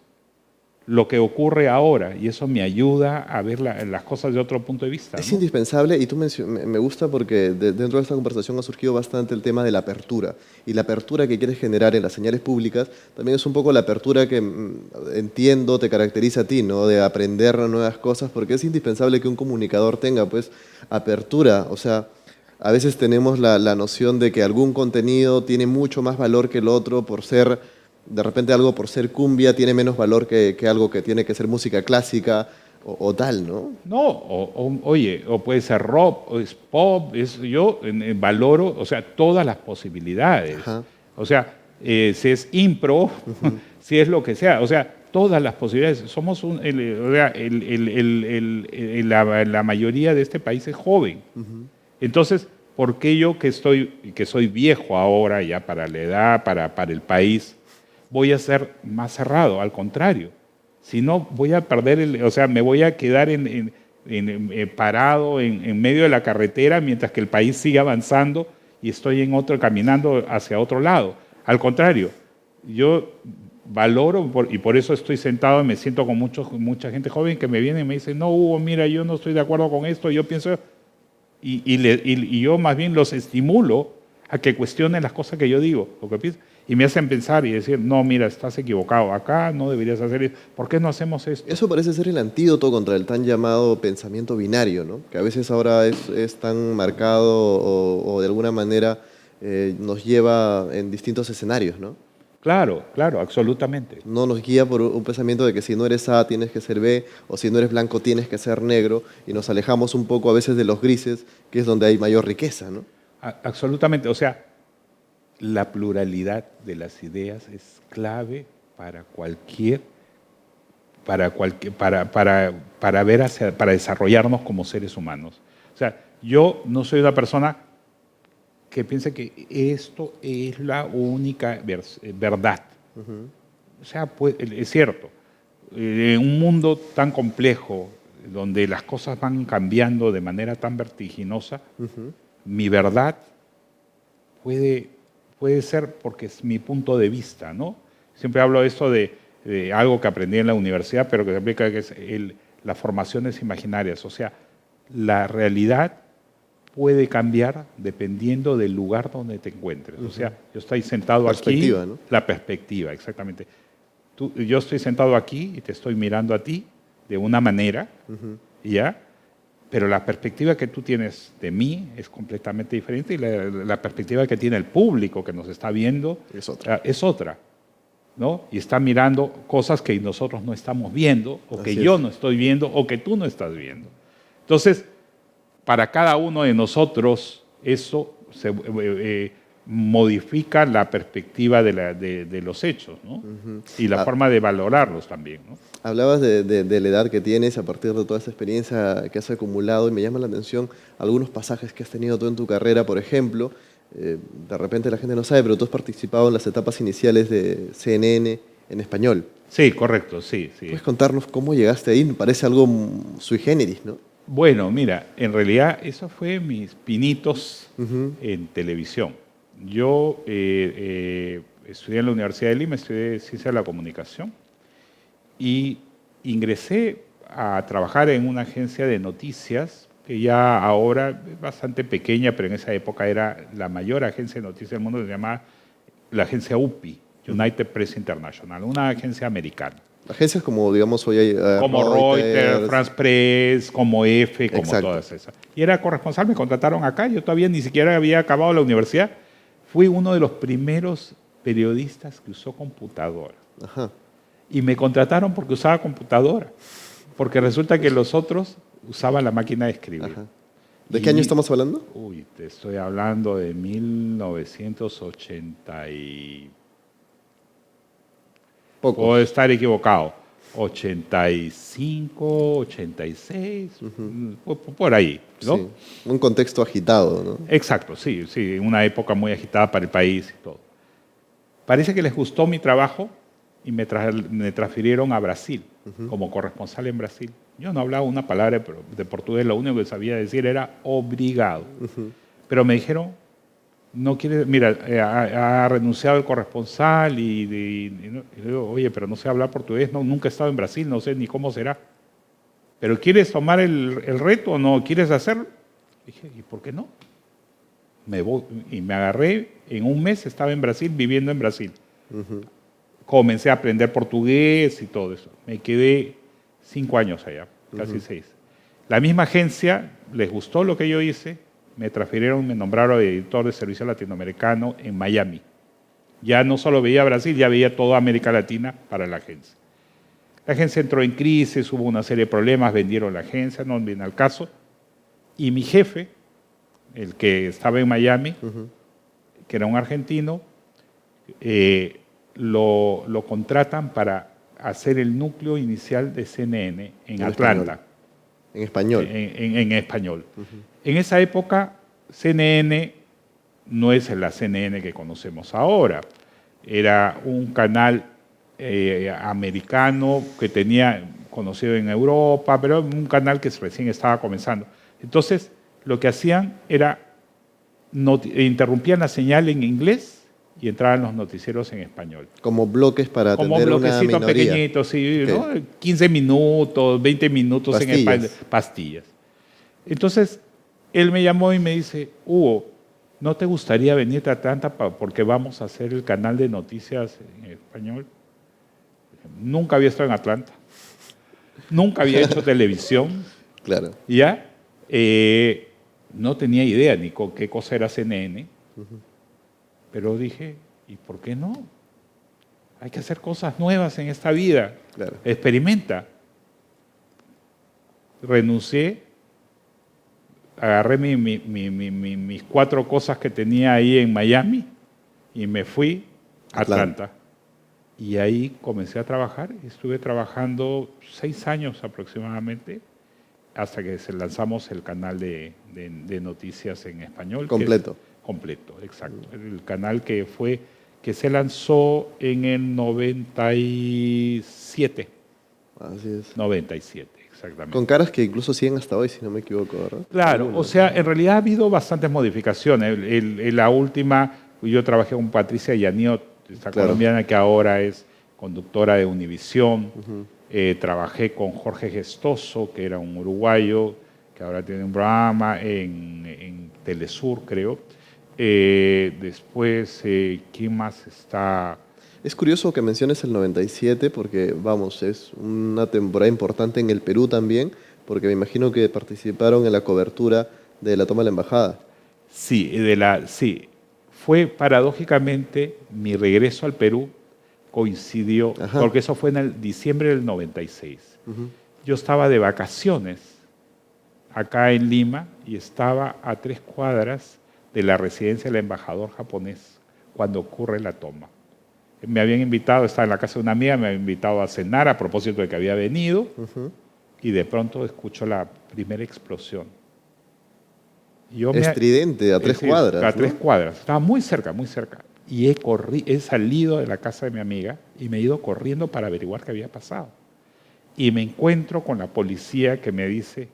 lo que ocurre ahora, y eso me ayuda a ver las cosas de otro punto de vista. Es indispensable, y tú me gusta porque dentro de esta conversación ha surgido bastante el tema de la apertura, y la apertura que quieres generar en las señales públicas también es un poco la apertura que entiendo te caracteriza a ti, ¿no? De aprender nuevas cosas, porque es indispensable que un comunicador tenga pues apertura. O sea, a veces tenemos la noción de que algún contenido tiene mucho más valor que el otro por ser... De repente algo por ser cumbia tiene menos valor que algo que tiene que ser música clásica o tal, ¿no? No, oye, o puede ser rock, o es pop, yo valoro, o sea, todas las posibilidades. O sea, si es impro, si es lo que sea. O sea, todas las posibilidades. Somos la mayoría de este país es joven. Entonces, ¿por qué yo que soy viejo ahora ya para la edad, para el país, voy a ser más cerrado? Al contrario. Si no, voy a perder, o sea, me voy a quedar parado en medio de la carretera mientras que el país sigue avanzando y estoy caminando hacia otro lado. Al contrario, yo valoro y por eso estoy sentado y me siento con mucha gente joven que me viene y me dice, no, Hugo, mira, yo no estoy de acuerdo con esto, yo pienso, y yo más bien los estimulo a que cuestionen las cosas que yo digo, lo que pienso, y me hacen pensar y decir, no, mira, estás equivocado, acá no deberías hacer eso, ¿por qué no hacemos esto? Eso parece ser el antídoto contra el tan llamado pensamiento binario, ¿no? Que a veces ahora es tan marcado o de alguna manera nos lleva en distintos escenarios, ¿no? Claro, absolutamente. No nos guía por un pensamiento de que si no eres A tienes que ser B, o si no eres blanco tienes que ser negro, y nos alejamos un poco a veces de los grises, que es donde hay mayor riqueza, ¿no? Absolutamente, o sea, la pluralidad de las ideas es clave para para desarrollarnos como seres humanos. O sea, yo no soy una persona que piense que esto es la única verdad. O sea, pues, es cierto, en un mundo tan complejo, donde las cosas van cambiando de manera tan vertiginosa, mi verdad puede ser porque es mi punto de vista, ¿no? Siempre hablo de esto de algo que aprendí en la universidad, pero que se aplica, que es las formaciones imaginarias. O sea, la realidad puede cambiar dependiendo del lugar donde te encuentres. O sea, yo estoy sentado aquí. ¿No? La perspectiva, exactamente. Yo estoy sentado aquí y te estoy mirando a ti de una manera, ¿ya? Pero la perspectiva que tú tienes de mí es completamente diferente y la perspectiva que tiene el público que nos está viendo es otra, ¿no? Y está mirando cosas que nosotros no estamos viendo, o que yo no estoy viendo, o que tú no estás viendo. Entonces, para cada uno de nosotros, eso modifica la perspectiva de los hechos, ¿no? Y la forma de valorarlos también, ¿no? Hablabas de la edad que tienes a partir de toda esa experiencia que has acumulado, y me llama la atención algunos pasajes que has tenido tú en tu carrera. Por ejemplo, de repente la gente no sabe, pero tú has participado en las etapas iniciales de CNN en español. Sí, correcto, sí. ¿Puedes contarnos cómo llegaste ahí? Me parece algo sui generis, ¿no? Bueno, mira, en realidad eso fue mis pinitos en televisión. Yo estudié en la Universidad de Lima, estudié Ciencia de la Comunicación y ingresé a trabajar en una agencia de noticias que ya ahora es bastante pequeña, pero en esa época era la mayor agencia de noticias del mundo, se llamaba la agencia UPI, United Press International, una agencia americana. Agencias como, digamos, hoy hay como Reuters, France Press, como EFE, como todas esas. Y era corresponsal, me contrataron acá, yo todavía ni siquiera había acabado la universidad. Fui uno de los primeros periodistas que usó computadora. Y me contrataron porque usaba computadora, porque resulta que los otros usaban la máquina de escribir. ¿De qué año estamos hablando? Uy, te estoy hablando de 1980 y... Poco. Puedo estar equivocado. 85, 86, por ahí, ¿no? Sí, un contexto agitado, ¿no? Exacto, sí, una época muy agitada para el país y todo. Parece que les gustó mi trabajo y me transfirieron a Brasil, como corresponsal en Brasil. Yo no hablaba una palabra de portugués, lo único que sabía decir era obrigado. Pero me dijeron, no quiere, mira, ha renunciado el corresponsal y digo, oye, pero no sé hablar portugués, no, nunca he estado en Brasil, no sé ni cómo será. ¿Pero quieres tomar el reto o no? ¿Quieres hacerlo? Dije, ¿y por qué no? Me voy, y me agarré, en un mes estaba en Brasil, viviendo en Brasil. Comencé a aprender portugués y todo eso. Me quedé 5 años allá, casi 6. La misma agencia, les gustó lo que yo hice, me transfirieron, me nombraron editor de servicio latinoamericano en Miami. Ya no solo veía Brasil, ya veía toda América Latina para la agencia. La agencia entró en crisis, hubo una serie de problemas, vendieron la agencia, no viene al caso. Y mi jefe, el que estaba en Miami, que era un argentino, lo contratan para hacer el núcleo inicial de CNN en Atlanta. En español. En español. En esa época, CNN no es la CNN que conocemos ahora. Era un canal americano que tenía conocido en Europa, pero un canal que recién estaba comenzando. Entonces, lo que hacían era interrumpían la señal en inglés y entraban los noticieros en español. Como bloques para atender una minoría. Como pequeñitos, sí, ¿no? 15 minutos, 20 minutos pastillas. En español. Pastillas. Entonces, él me llamó y me dice, Hugo, ¿no te gustaría venir a Atlanta porque vamos a hacer el canal de noticias en español? Nunca había estado en Atlanta. Nunca había hecho televisión. Claro. ¿Ya? No tenía idea ni qué cosa era CNN. Pero dije, ¿y por qué no? Hay que hacer cosas nuevas en esta vida. Claro. Experimenta. Renuncié, agarré mis 4 cosas que tenía ahí en Miami y me fui a Atlanta. Y ahí comencé a trabajar. Estuve trabajando 6 años aproximadamente hasta que lanzamos el canal de noticias en español. Completo. Completo, exacto. El canal que se lanzó en el 97. Así es. 97, exactamente. Con caras que incluso siguen hasta hoy, si no me equivoco, ¿verdad? Claro, o sea, en realidad ha habido bastantes modificaciones. La última, yo trabajé con Patricia Yaniot, esta colombiana que ahora es conductora de Univisión. Trabajé con Jorge Gestoso, que era un uruguayo, que ahora tiene un programa en Telesur, creo. Después, ¿quién más está? Es curioso que menciones el 97 porque, vamos, es una temporada importante en el Perú también, porque me imagino que participaron en la cobertura de la toma de la embajada. Sí, sí. Fue paradójicamente mi regreso al Perú coincidió, porque eso fue en el diciembre del 96. Yo estaba de vacaciones acá en Lima y estaba a 3 cuadras de la residencia del embajador japonés cuando ocurre la toma. Me habían invitado, estaba en la casa de una amiga, me habían invitado a cenar a propósito de que había venido y de pronto escucho la primera explosión. Estridente, a 3 cuadras. A 3 cuadras, estaba muy cerca, muy cerca. Y he salido de la casa de mi amiga y me he ido corriendo para averiguar qué había pasado. Y me encuentro con la policía que me dice,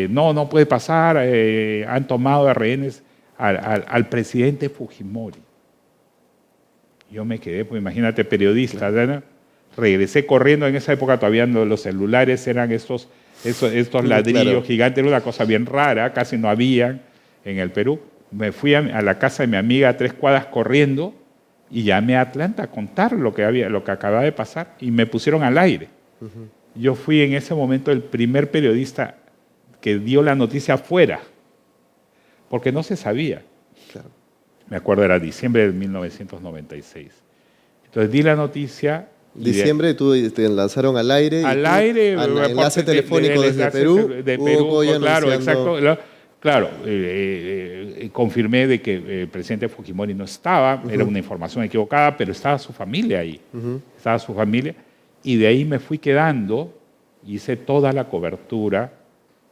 no puede pasar, han tomado de rehenes al presidente Fujimori. Yo me quedé, pues imagínate, periodista, ¿no? Regresé corriendo, en esa época todavía los celulares eran estos ladrillos gigantes, era una cosa bien rara, casi no habían en el Perú. Me fui a la casa de mi amiga a 3 cuadras corriendo y llamé a Atlanta a contar lo que acababa de pasar y me pusieron al aire. Yo fui en ese momento el primer periodista que dio la noticia afuera, porque no se sabía. Claro. Me acuerdo, era diciembre de 1996. Entonces di la noticia. Diciembre, tú te lanzaron al aire. Al aire, enlace telefónico desde Perú. Claro, exacto. Claro, confirmé de que el presidente Fujimori no estaba, era una información equivocada, pero estaba su familia ahí. Estaba su familia. Y de ahí me fui quedando, hice toda la cobertura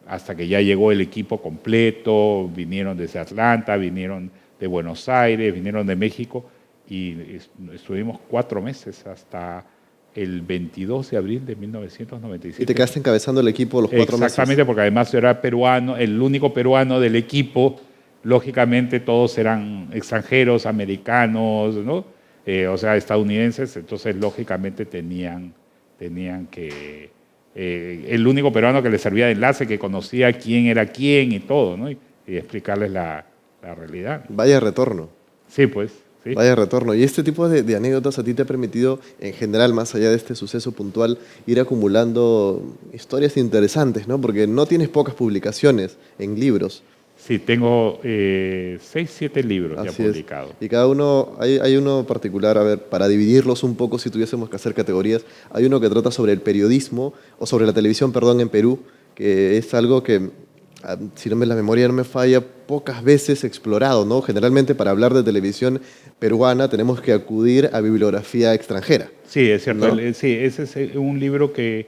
hasta que ya llegó el equipo completo, vinieron desde Atlanta, vinieron de Buenos Aires, vinieron de México y estuvimos 4 meses hasta el 22 de abril de 1997. Y te quedaste encabezando el equipo los 4 meses. Exactamente, porque además yo era peruano, el único peruano del equipo. Lógicamente todos eran extranjeros, americanos, ¿no? O sea, estadounidenses, entonces lógicamente tenían que... el único peruano que les servía de enlace, que conocía quién era quién y todo, ¿no? Y explicarles la realidad. Vaya retorno. Sí, pues. Sí. Vaya retorno. Y este tipo de anécdotas a ti te ha permitido, en general, más allá de este suceso puntual, ir acumulando historias interesantes, ¿no? Porque no tienes pocas publicaciones en libros. Sí, tengo 6, 7 libros ya publicados. Y cada uno, hay uno particular, a ver, para dividirlos un poco, si tuviésemos que hacer categorías, hay uno que trata sobre el periodismo, o sobre la televisión, perdón, en Perú, que es algo que si no me la memoria no me falla, pocas veces explorado, ¿no? Generalmente para hablar de televisión peruana tenemos que acudir a bibliografía extranjera. Sí, es cierto. ¿No? Sí, ese es un libro que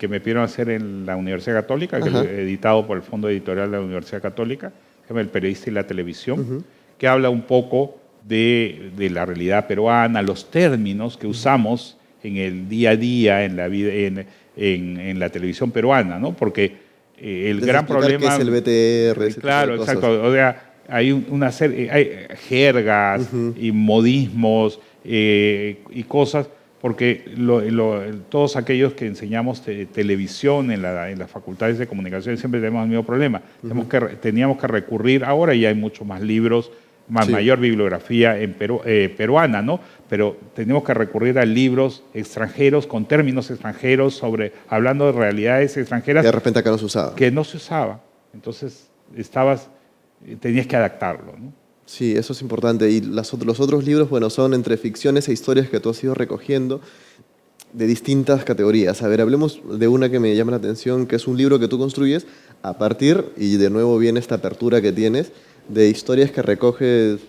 me pidieron hacer en la Universidad Católica, que lo Ajá. he editado por el Fondo Editorial de la Universidad Católica, que se llama El periodista y la televisión, Ujú. que habla un poco de la realidad peruana, los términos que usamos en el día a día, en la vida, en la televisión peruana, ¿no? Porque el Desde gran explicar qué es problema, el BTR, ese tipo de claro, cosas. exacto, o sea, hay una serie, hay jergas Ujú. y modismos y cosas, porque todos aquellos que enseñamos televisión en las facultades de comunicación siempre tenemos el mismo problema. Teníamos que recurrir, ahora ya hay muchos más libros, Sí. mayor bibliografía peruana, ¿no? Pero tenemos que recurrir a libros extranjeros con términos extranjeros hablando de realidades Que extranjeras de repente acá no se usaba. que no se usaba. Entonces tenías que adaptarlo, ¿no? Sí, eso es importante. Y los otros libros, bueno, son entre ficciones e historias que tú has ido recogiendo de distintas categorías. A ver, hablemos de una que me llama la atención, que es un libro que tú construyes a partir, y de nuevo viene esta apertura que tienes, de historias que recoges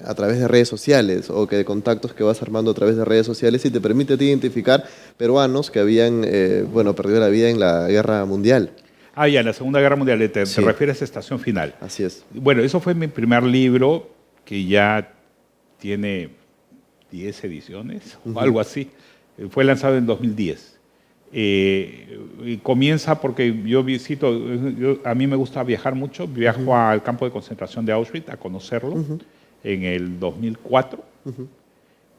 a través de redes sociales o que de contactos que vas armando a través de redes sociales y te permite a ti identificar peruanos que habían, bueno, perdido la vida en la Guerra Mundial. Ah, ya, la Segunda Guerra Mundial, te Sí, refieres a Estación Final. así es. Bueno, eso fue mi primer libro, que ya tiene 10 ediciones o Ujú. algo así. Fue lanzado en 2010. Y comienza porque yo visito, a mí me gusta viajar mucho, viajo Ujú. al campo de concentración de Auschwitz a conocerlo Ujú. en el 2004 Ujú.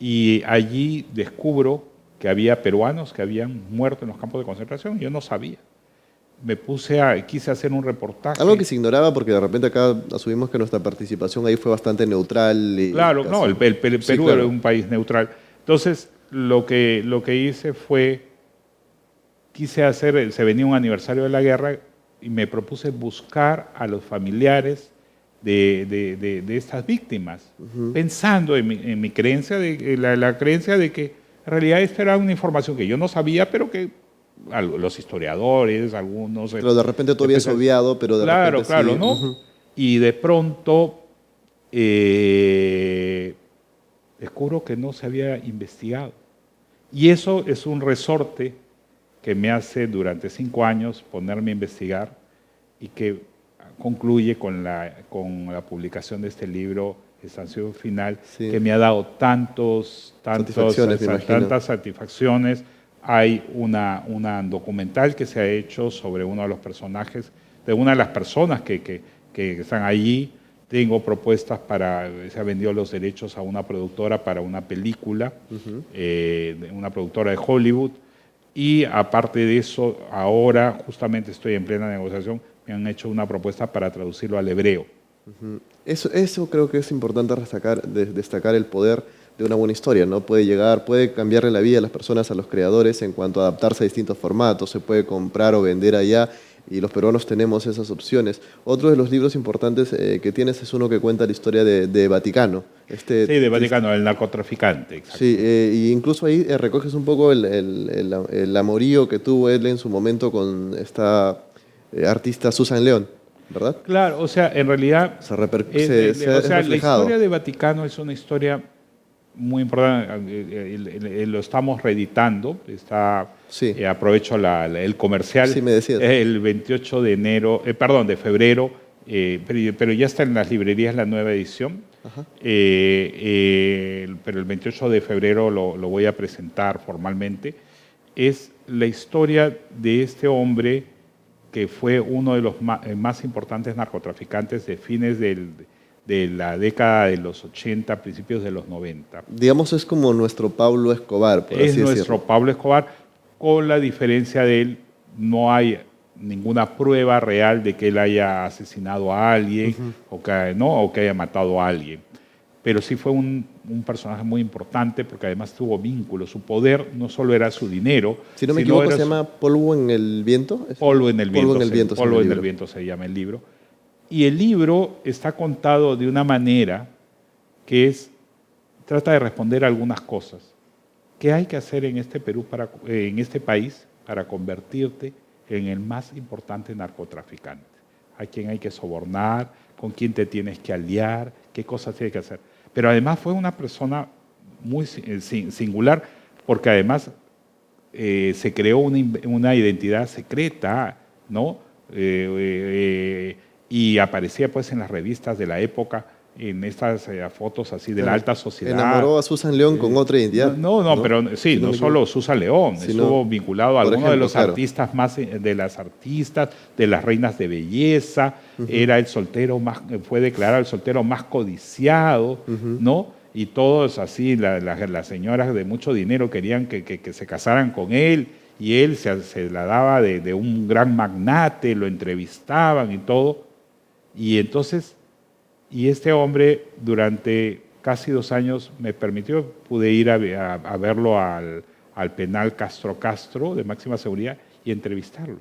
y allí descubro que había peruanos que habían muerto en los campos de concentración. Yo no sabía. Quise hacer un Algo que reportaje. se ignoraba porque de repente acá asumimos que nuestra participación ahí fue bastante neutral y Claro, no, casi... Sí, Perú era claro. un país neutral. Entonces, lo que hice fue, se venía un aniversario de la guerra y me propuse buscar a los familiares de estas víctimas, Ujú. pensando en mi creencia, la creencia de que en realidad esta era una información que yo no sabía, pero que los historiadores, algunos... Claro, de repente tú habías obviado, pero de repente Claro, claro, sí. ¿no? Ujú. Y de pronto eh, descubro que no se había investigado. Y eso es un resorte que me hace durante 5 años ponerme a investigar y que concluye con la publicación de este libro, Estación Final, Sí. que me ha dado Satisfacciones, me imagino. tantas satisfacciones. Hay una documental que se ha hecho sobre uno de los personajes, de una de las personas que están allí. Tengo propuestas se ha vendido los derechos a una productora para una película, Ujú. una productora de Hollywood. Y aparte de eso, ahora justamente estoy en plena negociación, me han hecho una propuesta para traducirlo al hebreo. Ujú. Eso creo que es importante destacar el poder de una buena historia, ¿no? Puede llegar, puede cambiarle la vida a las personas, a los creadores en cuanto a adaptarse a distintos formatos, se puede comprar o vender allá y los peruanos tenemos esas opciones. Otro de los libros importantes que tienes es uno que cuenta la historia de Vaticano. Sí, de Vaticano, el narcotraficante, Sí, exacto. y incluso ahí recoges un poco el amorío que tuvo él en su momento con esta artista Susan León, ¿verdad? Claro, o sea, en realidad, Es la reflejado. historia de Vaticano es una historia muy importante. Lo estamos reeditando. Sí, Aprovecho el comercial. sí me decías. El 28 de enero, perdón, de febrero, pero ya está en las librerías la nueva edición. Ajá. Pero el 28 de febrero lo voy a presentar formalmente. Es la historia de este hombre que fue uno de los más importantes narcotraficantes de fines de la década de los 80, principios de los 90. Digamos, es como nuestro Pablo Escobar, por Es así nuestro decirlo. Pablo Escobar, con la diferencia de él, no hay ninguna prueba real de que él haya asesinado a alguien Ujú. o que haya matado a alguien. Pero sí fue un personaje muy importante porque además tuvo vínculos. Su poder no solo era su dinero, Si no me sino equivoco, era se llama Polvo en el Viento. Polvo en el Polvo viento. en el Viento se llama Polvo el en el libro. viento se llama el libro. Y el libro está contado de una manera que trata de responder a algunas cosas. ¿Qué hay que hacer en este país para convertirte en el más importante narcotraficante? a quién hay que sobornar, con quién te tienes que aliar, qué cosas tienes que hacer. Pero además fue una persona muy singular, porque además se creó una identidad secreta, ¿no? Y aparecía pues en las revistas de la época, en estas fotos así de la alta sociedad. Enamoró a Susan León con otra identidad. No, pero sí, no solo Susan León, estuvo vinculado a algunos de los artistas más, de las artistas, de las reinas de belleza, era el soltero más, fue declarado el soltero más codiciado, ¿no? Y todos así, las señoras de mucho dinero querían que se casaran con él, y él se la daba de un gran magnate, lo entrevistaban y todo. Y entonces, y este hombre durante casi 2 años me permitió, pude ir a verlo al penal Castro de máxima seguridad y entrevistarlo.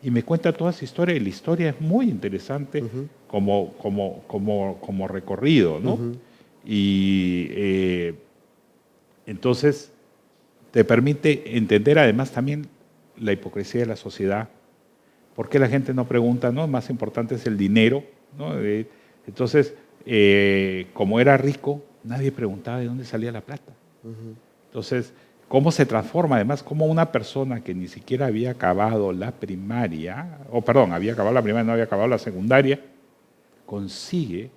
Y me cuenta toda esa historia, y la historia es muy interesante como recorrido, ¿no? Y entonces te permite entender además también la hipocresía de la sociedad. ¿Por qué la gente no pregunta? ¿No? Más importante es el dinero, ¿no? Entonces, como era rico, nadie preguntaba de dónde salía la plata. Entonces, ¿cómo se transforma? Además, cómo una persona que ni siquiera había acabado la primaria, había acabado la primaria, no había acabado la secundaria, consigue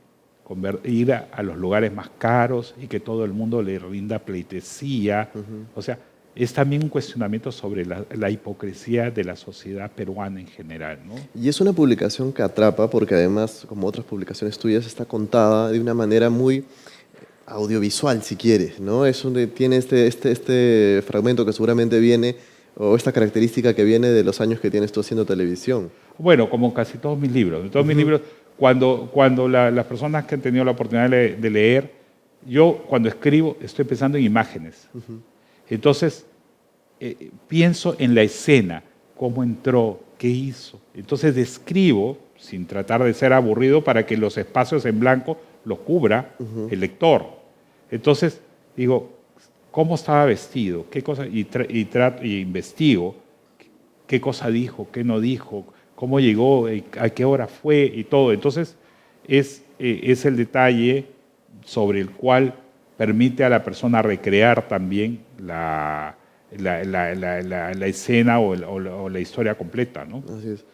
ir a los lugares más caros y que todo el mundo le rinda pleitesía. O sea, es también un cuestionamiento sobre la hipocresía de la sociedad peruana en general, ¿no? Y es una publicación que atrapa porque además, como otras publicaciones tuyas, está contada de una manera muy audiovisual, si quieres, ¿no? Es donde tiene este fragmento que seguramente viene, o esta característica que viene de los años que tienes tú haciendo televisión. Bueno, como casi todos mis libros. En todos mis libros, cuando las personas que han tenido la oportunidad de leer, yo cuando escribo estoy pensando en imágenes. Entonces, pienso en la escena, cómo entró, qué hizo. Entonces describo, sin tratar de ser aburrido, para que los espacios en blanco los cubra el lector. Entonces, digo, ¿cómo estaba vestido? ¿Qué cosa? Y investigo qué cosa dijo, qué no dijo, cómo llegó, a qué hora fue y todo. Entonces, es el detalle sobre el cual permite a la persona recrear también la escena o la historia completa, ¿no? Así es.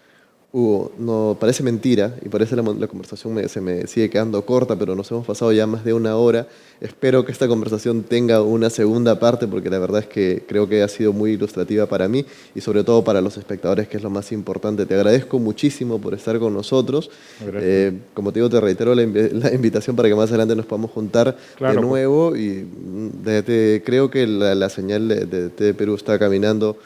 Hugo, no, parece mentira y parece la conversación se me sigue quedando corta, pero nos hemos pasado ya más de 1 hora. Espero que esta conversación tenga una segunda parte porque la verdad es que creo que ha sido muy ilustrativa para mí y sobre todo para los espectadores, que es lo más importante. Te agradezco muchísimo por estar con nosotros. Como te digo, te reitero la invitación para que más adelante nos podamos juntar de nuevo y creo que la señal de TV Perú está caminando,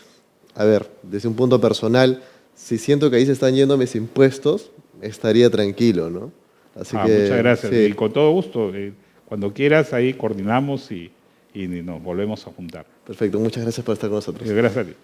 a ver, desde un punto personal. Si siento que ahí se están yendo mis impuestos, estaría tranquilo, ¿no? Así que, muchas gracias. Sí. Y con todo gusto. Cuando quieras, ahí coordinamos y nos volvemos a juntar. Perfecto. Muchas gracias por estar con nosotros. Gracias a ti.